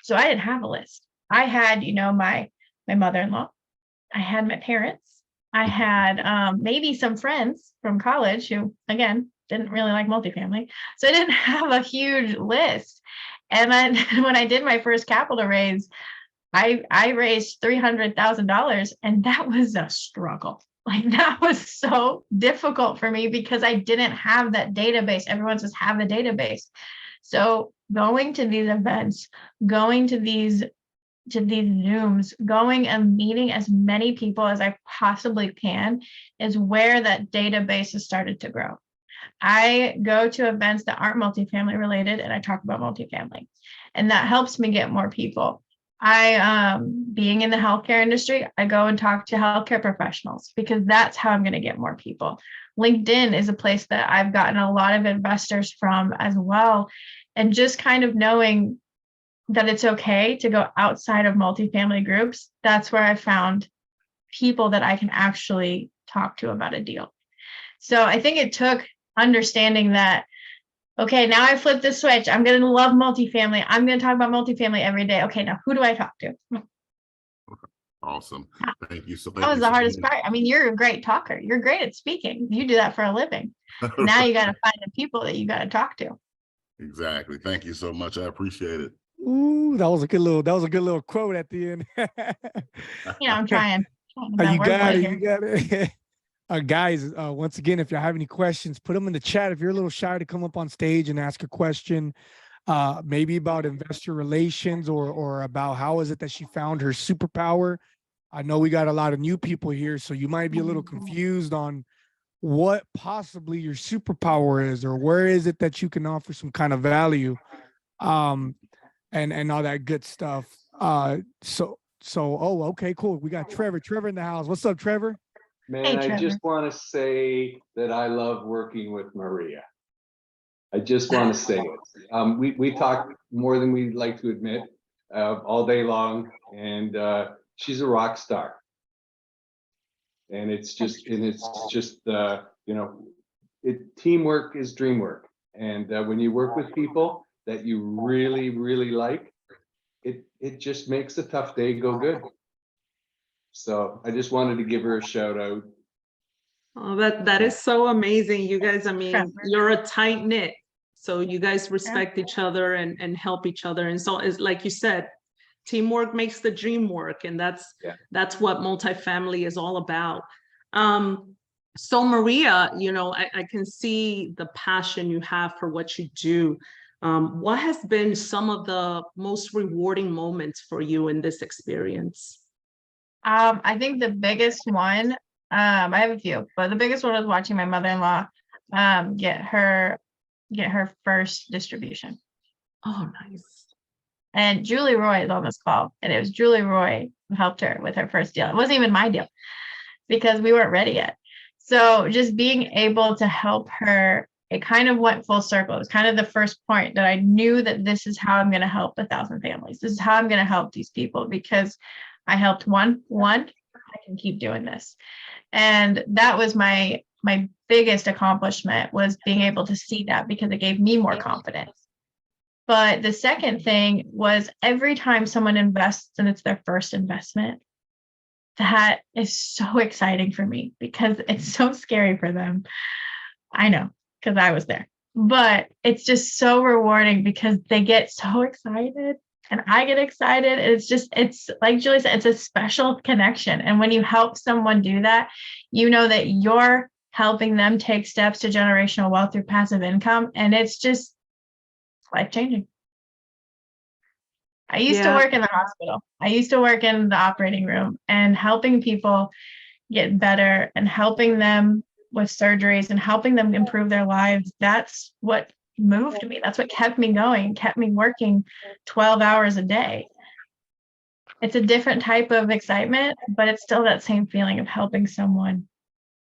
So I didn't have a list. I had, my mother-in-law. I had my parents. I had maybe some friends from college who, again, didn't really like multifamily. So I didn't have a huge list. And then when I did my first capital raise, I raised $300,000, and that was a struggle. Like, that was so difficult for me because I didn't have that database. Everyone says have a database. So going to these events, going to these Zooms, going and meeting as many people as I possibly can is where that database has started to grow. I go to events that aren't multifamily related and I talk about multifamily, and that helps me get more people. Being in the healthcare industry, I go and talk to healthcare professionals because that's how I'm going to get more people. LinkedIn is a place that I've gotten a lot of investors from as well. And just kind of knowing that it's okay to go outside of multifamily groups, that's where I found people that I can actually talk to about a deal. So I think it took understanding that, okay, now I flipped the switch. I'm going to love multifamily. I'm going to talk about multifamily every day. Okay, now who do I talk to? Awesome. Thank you. So that was the hardest part. I mean, you're a great talker. You're great at speaking. You do that for a living. Now you got to find the people that you got to talk to. Exactly. Thank you so much. I appreciate it. Ooh, that was a good little quote at the end. I'm trying. You got it. Guys, once again, if you have any questions, put them in the chat. If you're a little shy to come up on stage and ask a question, maybe about investor relations or about how is it that she found her superpower. I know we got a lot of new people here, so you might be a little confused on what possibly your superpower is, or where is it that you can offer some kind of value, and all that good stuff. Oh, okay, cool. We got Trevor in the house. What's up, Trevor? Hey, Man, I Trevor. just want to say that I love working with Maria. I just want to say it. We talk more than we'd like to admit all day long, and she's a rock star. And it's just, you know, teamwork is dream work. And when you work with people that you really, really like, it just makes a tough day go good. So I just wanted to give her a shout out. Oh, that is so amazing, you guys. I mean, Trevor. you're a tight knit, so you guys respect each other and help each other. And so it's like you said, teamwork makes the dream work, and that's what multifamily is all about. So Maria, you know, I can see the passion you have for what you do. What has been some of the most rewarding moments for you in this experience? I think the biggest one, I have a few, but the biggest one was watching my mother-in-law get her first distribution. Oh, nice. And Julie Roy is on this call, and it was Julie Roy who helped her with her first deal. It wasn't even my deal because we weren't ready yet. So just being able to help her, it kind of went full circle. It was kind of the first point that I knew that this is how I'm going to help 1,000 families. This is how I'm going to help these people, because I helped one, I can keep doing this. And that was my biggest accomplishment, was being able to see that, because it gave me more confidence. But the second thing was, every time someone invests and it's their first investment, that is so exciting for me, because it's so scary for them. I know, because I was there, but it's just so rewarding because they get so excited and I get excited. It's like Julie said, it's a special connection. And when you help someone do that, you know that you're helping them take steps to generational wealth through passive income. And it's just life-changing. I used to work in the hospital. I used to work in the operating room, and helping people get better and helping them with surgeries and helping them improve their lives. That's what moved me. That's what kept me going, kept me working 12 hours a day. It's a different type of excitement, but it's still that same feeling of helping someone.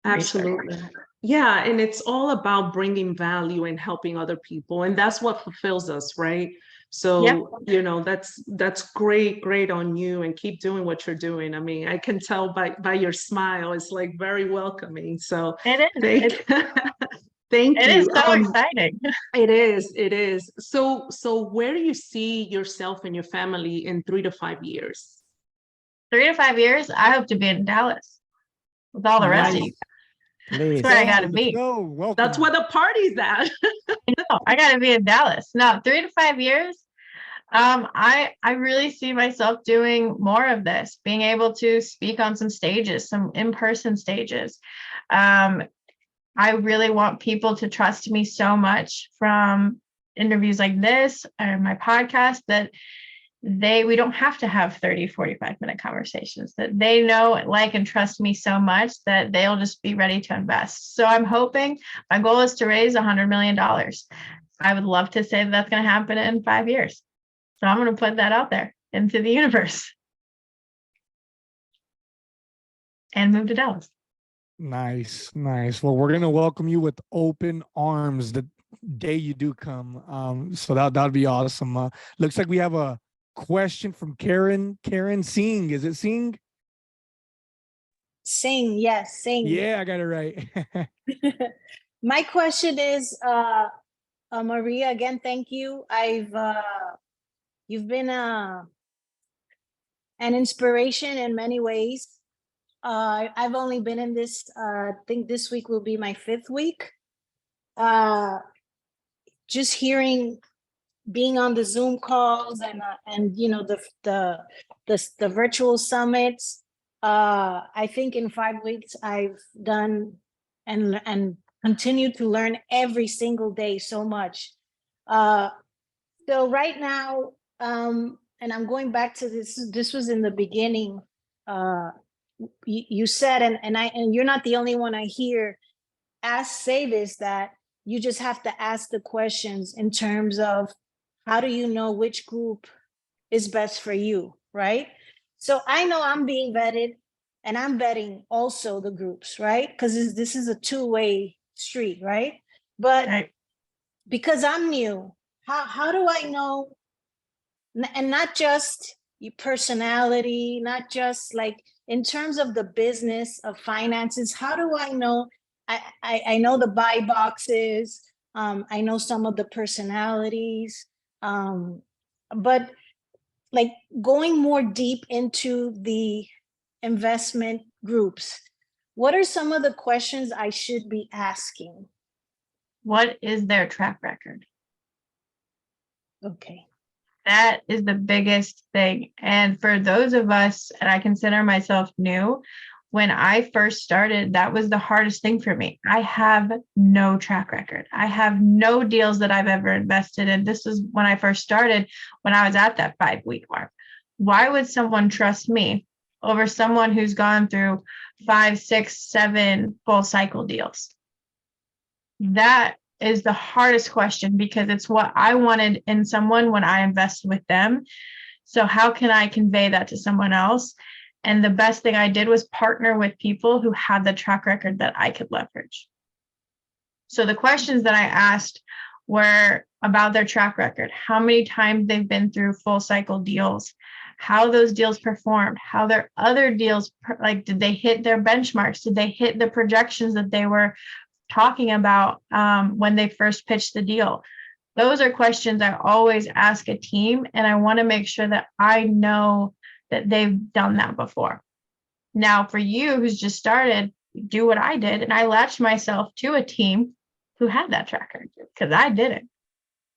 Absolutely. Yeah. And it's all about bringing value and helping other people. And that's what fulfills us, right? So, you know, that's great on you, and keep doing what you're doing. I mean, I can tell by your smile, it's like very welcoming. So it is. Thank you. It is so exciting. It is. So where do you see yourself and your family in 3 to 5 years? 3 to 5 years, I hope to be in Dallas with all the rest of you. That's where I gotta be. That's where the party's at. I gotta be in Dallas. No, 3 to 5 years. I really see myself doing more of this, being able to speak on some stages, some in-person stages. I really want people to trust me so much from interviews like this or my podcast, that we don't have to have 30, 45-minute conversations, that they know, like, and trust me so much that they'll just be ready to invest. So I'm hoping, my goal is to raise $100 million. I would love to say that that's going to happen in 5 years. So I'm going to put that out there into the universe and move to Dallas. Nice. Well, we're going to welcome you with open arms the day you do come. So that'd be awesome. Looks like we have a question from Karen Singh. Is it Singh? Singh, yes, Singh. Yeah, I got it right. My question is, Maria, again, thank you. You've been an inspiration in many ways. I've only been in this, I think this week will be my 5th week. Just being on the Zoom calls and you know, the virtual summits. I think in 5 weeks I've done and continue to learn every single day so much. So right now, and I'm going back to this was in the beginning. You said, and you're not the only one I hear, say this, that you just have to ask the questions in terms of how do you know which group is best for you, right? So I know I'm being vetted, and I'm vetting also the groups, right? Because this is a two-way street, right? But Right. because I'm new, how do I know? And not just your personality, not just like in terms of the business of finances, how do I know? I know the buy boxes, I know some of the personalities, but like going more deep into the investment groups, what are some of the questions I should be asking? What is their track record? Okay. That is the biggest thing. And for those of us, and I consider myself new, when I first started, that was the hardest thing for me. I have no track record. I have no deals that I've ever invested in. This is when I first started, when I was at that 5-week mark. Why would someone trust me over someone who's gone through 5, 6, 7 full cycle deals? That is the hardest question, because it's what I wanted in someone when I invested with them. So how can I convey that to someone else? And the best thing I did was partner with people who had the track record that I could leverage. So the questions that I asked were about their track record, how many times they've been through full cycle deals, how those deals performed, how their other deals, like, did they hit their benchmarks? Did they hit the projections that they were talking about when they first pitched the deal? Those are questions I always ask a team, and I want to make sure that I know that they've done that before. Now, for you who's just started, do what I did, and I latched myself to a team who had that track record, because I didn't.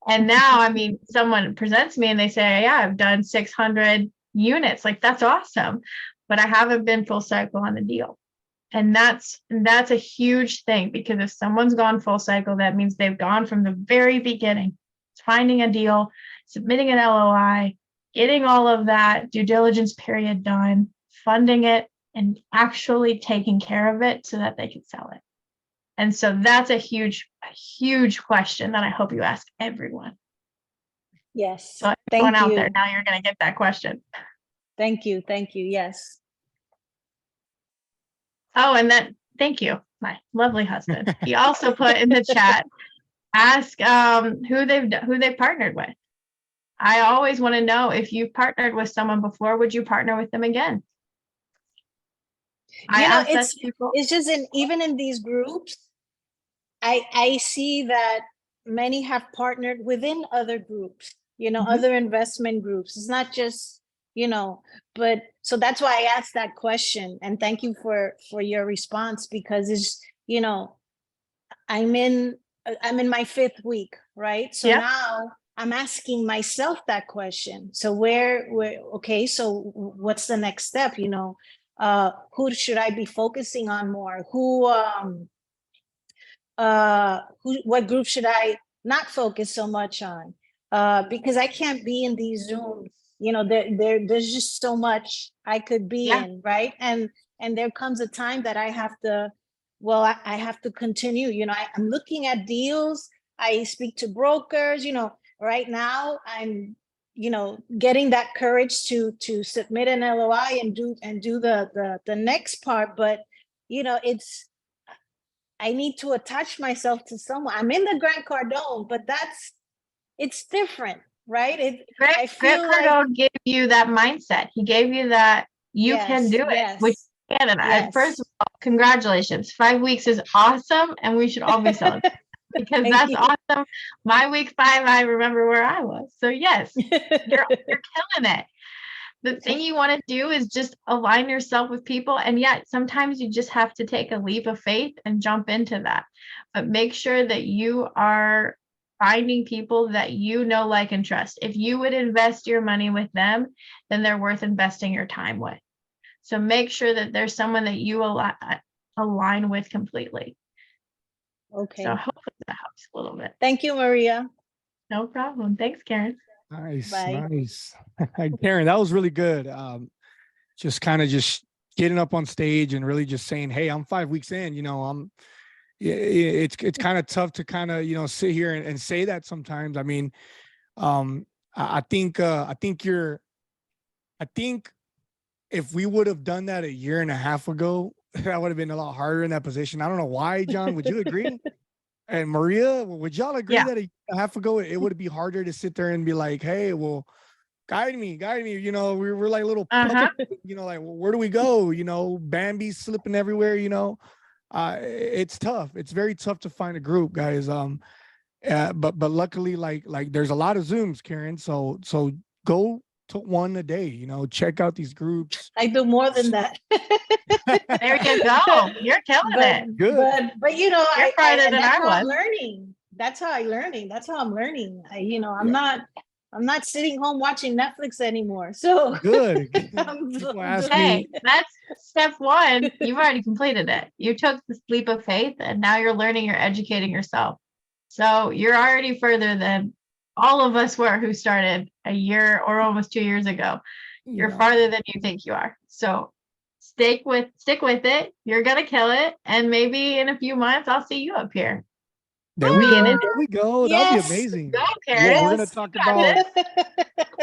And now, I mean, someone presents me and they say, yeah, I've done 600 units. Like, that's awesome, but I haven't been full cycle on the deal. And that's a huge thing, because if someone's gone full cycle, that means they've gone from the very beginning, finding a deal, submitting an LOI, getting all of that due diligence period done, funding it, and actually taking care of it so that they can sell it. And so that's a huge question that I hope you ask everyone. Yes. So everyone out there, now you're going to get that question. Thank you. Yes. Oh, and then thank you, my lovely husband. He also put in the chat, ask who they've partnered with. I always want to know, if you've partnered with someone before, would you partner with them again? It's just even in these groups, I see that many have partnered within other groups, other investment groups. It's not just, but so that's why I asked that question, and thank you for your response, because it's, I'm in my 5th week, right? So now I'm asking myself that question. So okay, so what's the next step? Who should I be focusing on more? What group should I not focus so much on? Because I can't be in these Zooms. There's just so much I could be in, right? And there comes a time that I have to, I have to continue. I'm looking at deals. I speak to brokers. Right now I'm, getting that courage to submit an LOI and do the next part. But I need to attach myself to someone. I'm in the Grant Cardone, but it's different, right? Grant Cardone gave you that mindset. He gave you that you can do it. Which first of all, congratulations. 5 weeks is awesome, and we should all be celebrating, because that's awesome. My week 5, I remember where I was. So yes, you're killing it. The thing you want to do is just align yourself with people. And yet sometimes you just have to take a leap of faith and jump into that. But make sure that you are finding people that like, and trust. If you would invest your money with them, then they're worth investing your time with. So make sure that there's someone that you align with completely. Okay. So hopefully that helps a little bit. Thank you, Maria. No problem. Thanks, Karen. Nice. Bye. Nice. Karen, that was really good. Just kind of just getting up on stage and really just saying, hey, I'm 5 weeks in, I'm it's kind of tough to kind of, sit here and say that sometimes. I mean, I think if we would have done that a year and a half ago, that would have been a lot harder in that position. I don't know why, John, would you agree? And Maria, would y'all agree Yeah. that a year and a half ago, it would be harder to sit there and be like, hey, well, guide me, we're like little puppets, like, well, where do we go? Bambi's slipping everywhere, it's tough. It's very tough to find a group, guys. But luckily, like there's a lot of Zooms, Karen. So go to one a day, check out these groups. I do more than that. There you go. You're killing it. Good. But You're farther than that's I how I'm was. learning. That's how I'm learning. I'm not sitting home watching Netflix anymore. So Good. I'm People ask Hey, me, that's step one. You've already completed it. You took the leap of faith and now you're learning, you're educating yourself. So you're already further than all of us were who started a year or almost 2 years ago. You're farther than you think you are. So stick with it. You're gonna kill it. And maybe in a few months I'll see you up here. there we Being go. in- There we go. Yes. That'd be amazing. Go, Yeah, Karen. we're gonna talk You got about. this.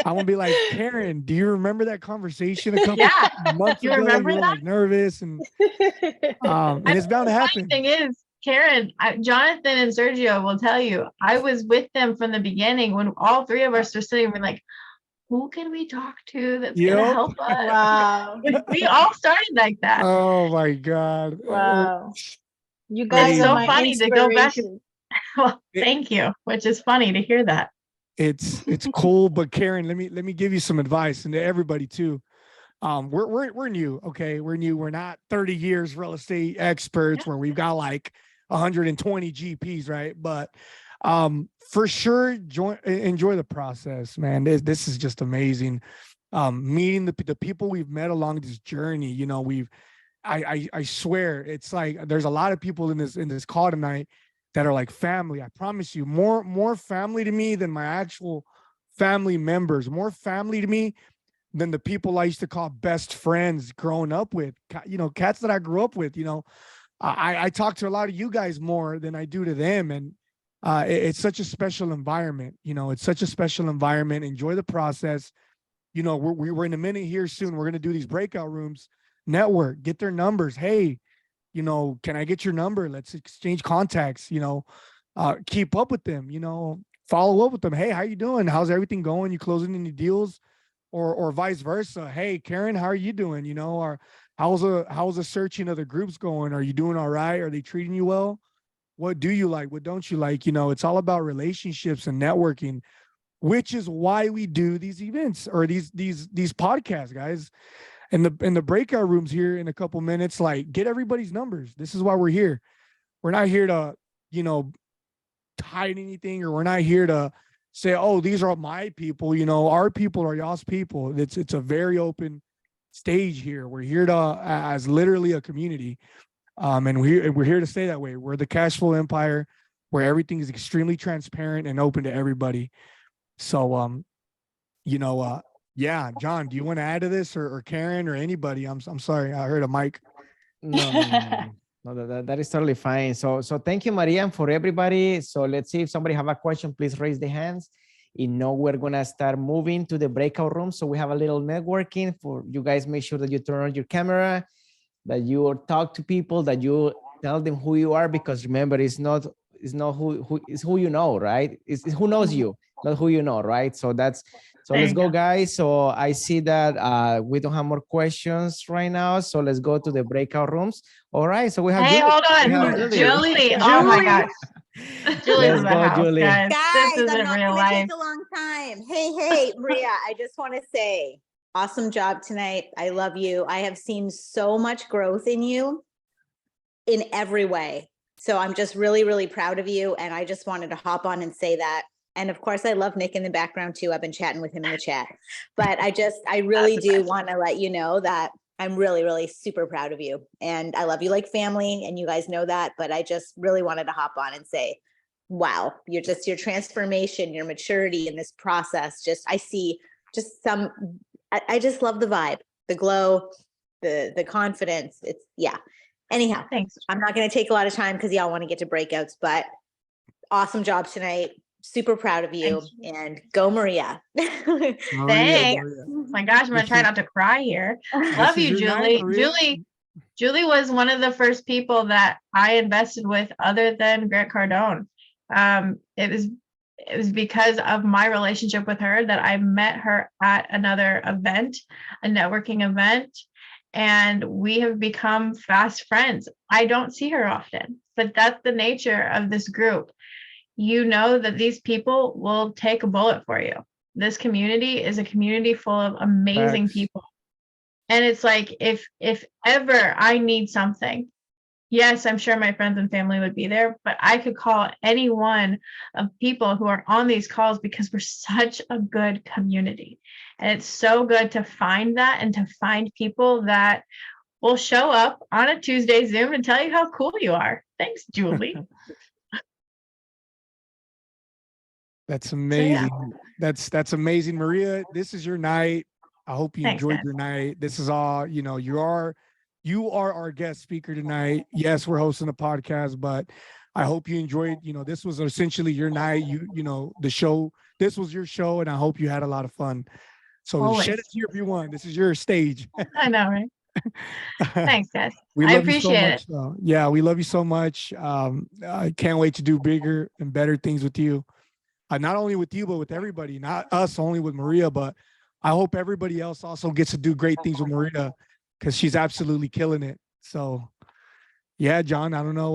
I'm gonna be like, Karen, do you remember that conversation a couple Yeah. months You ago? remember You were that? like nervous, and it's bound to The funny happen. thing is, Karen, Jonathan and Sergio will tell you, I was with them from the beginning when all three of us were sitting. We're like, who can we talk to that's gonna Yep. help us? Wow. We all started like that. Oh my God. Wow. You It's guys are so my funny to go back. inspiration. Well, thank you, which is funny to hear that. It's cool, but Karen, let me give you some advice, and to everybody too. We're new, okay? We're new. We're not 30 years real estate experts where we've got like 120 GPs, right? But for sure, enjoy the process, man. This is just amazing. Meeting the people we've met along this journey. I swear, it's like there's a lot of people in this call tonight that are like family. I promise you, more family to me than my actual family members. More family to me than the people I used to call best friends growing up with. Cats that I grew up with. I talk to a lot of you guys more than I do to them, and it's such a special environment. It's such a special environment. Enjoy the process. We're in a minute here soon. We're gonna do these breakout rooms. Network, get their numbers. Hey, can I get your number? Let's exchange contacts. Keep up with them. Follow up with them. Hey, how you doing? How's everything going? You closing any deals, or vice versa? Hey, Karen, how are you doing? Or how's the searching of the groups going? Are you doing all right? Are they treating you well? What do you like? What don't you like? It's all about relationships and networking, which is why we do these events or these podcasts, guys. And the breakout rooms here in a couple minutes, like, get everybody's numbers. This is why we're here. We're not here to, hide anything, or we're not here to say, oh, these are my people. Our people are y'all's people. It's a very open stage here. We're here to as literally a community. And we're here to stay that way. We're the cash flow empire where everything is extremely transparent and open to everybody. So, yeah, John, do you want to add to this, or Karen, or anybody? I'm sorry, I heard a mic. No, that is totally fine. So thank you, Maria, and for everybody. So let's see if somebody have a question, please raise their hands. If no, we're gonna start moving to the breakout room. So we have a little networking for you guys. Make sure that you turn on your camera, that you talk to people, that you tell them who you are, because remember, it's not who you know, right? It's who knows you, not who you know, right? So let's go, guys. So I see that we don't have more questions right now. So let's go to the breakout rooms. All right. So we have Hey, hold on. Julie. Oh my gosh. Julie's in the house, Julie. guys. Guys, This I'm isn't not real gonna life. take a long time. Hey, Maria, I just want to say, awesome job tonight. I love you. I have seen so much growth in you in every way. So I'm just really, really proud of you. And I just wanted to hop on and say that. And of course, I love Nick in the background too. I've been chatting with him in the chat. But I really do want to let you know that I'm really, really super proud of you. And I love you like family, and you guys know that. But I just really wanted to hop on and say, wow, your transformation, your maturity in this process. I see just I just love the vibe, the glow, the confidence. Anyhow, Thanks. I'm not going to take a lot of time because y'all want to get to breakouts, but awesome job tonight. Super proud of you, and go Maria. Maria, Thanks. Maria. Oh my gosh, I'm gonna This try is- not to cry here. This Love is you, your night, Julie. Maria. Julie was one of the first people that I invested with other than Grant Cardone. It was because of my relationship with her that I met her at another event, a networking event, and we have become fast friends. I don't see her often, but that's the nature of this group. You know that these people will take a bullet for you. This community is a community full of amazing Facts. people. And it's like, if ever I need something, yes, I'm sure my friends and family would be there, but I could call any one of people who are on these calls because we're such a good community. And it's so good to find that and to find people that will show up on a Tuesday Zoom and tell you how cool you are. Thanks, Julie. That's yeah. amazing. That's amazing, Maria. This is your night. I hope you Thanks, enjoyed guys. your night. This is all, you are our guest speaker tonight. Yes, we're hosting a podcast, but I hope you enjoyed, this was essentially your night. The show, this was your show, and I hope you had a lot of fun. So Always. shed a tear if you want. This is your stage. I know, right? Thanks, guys. We I love you so appreciate much. Though. Yeah, we love you so much. I can't wait to do bigger and better things with you. Not only with you, but with everybody. Not us only with Maria, but I hope everybody else also gets to do great things with Maria because she's absolutely killing it. So, yeah, John, I don't know.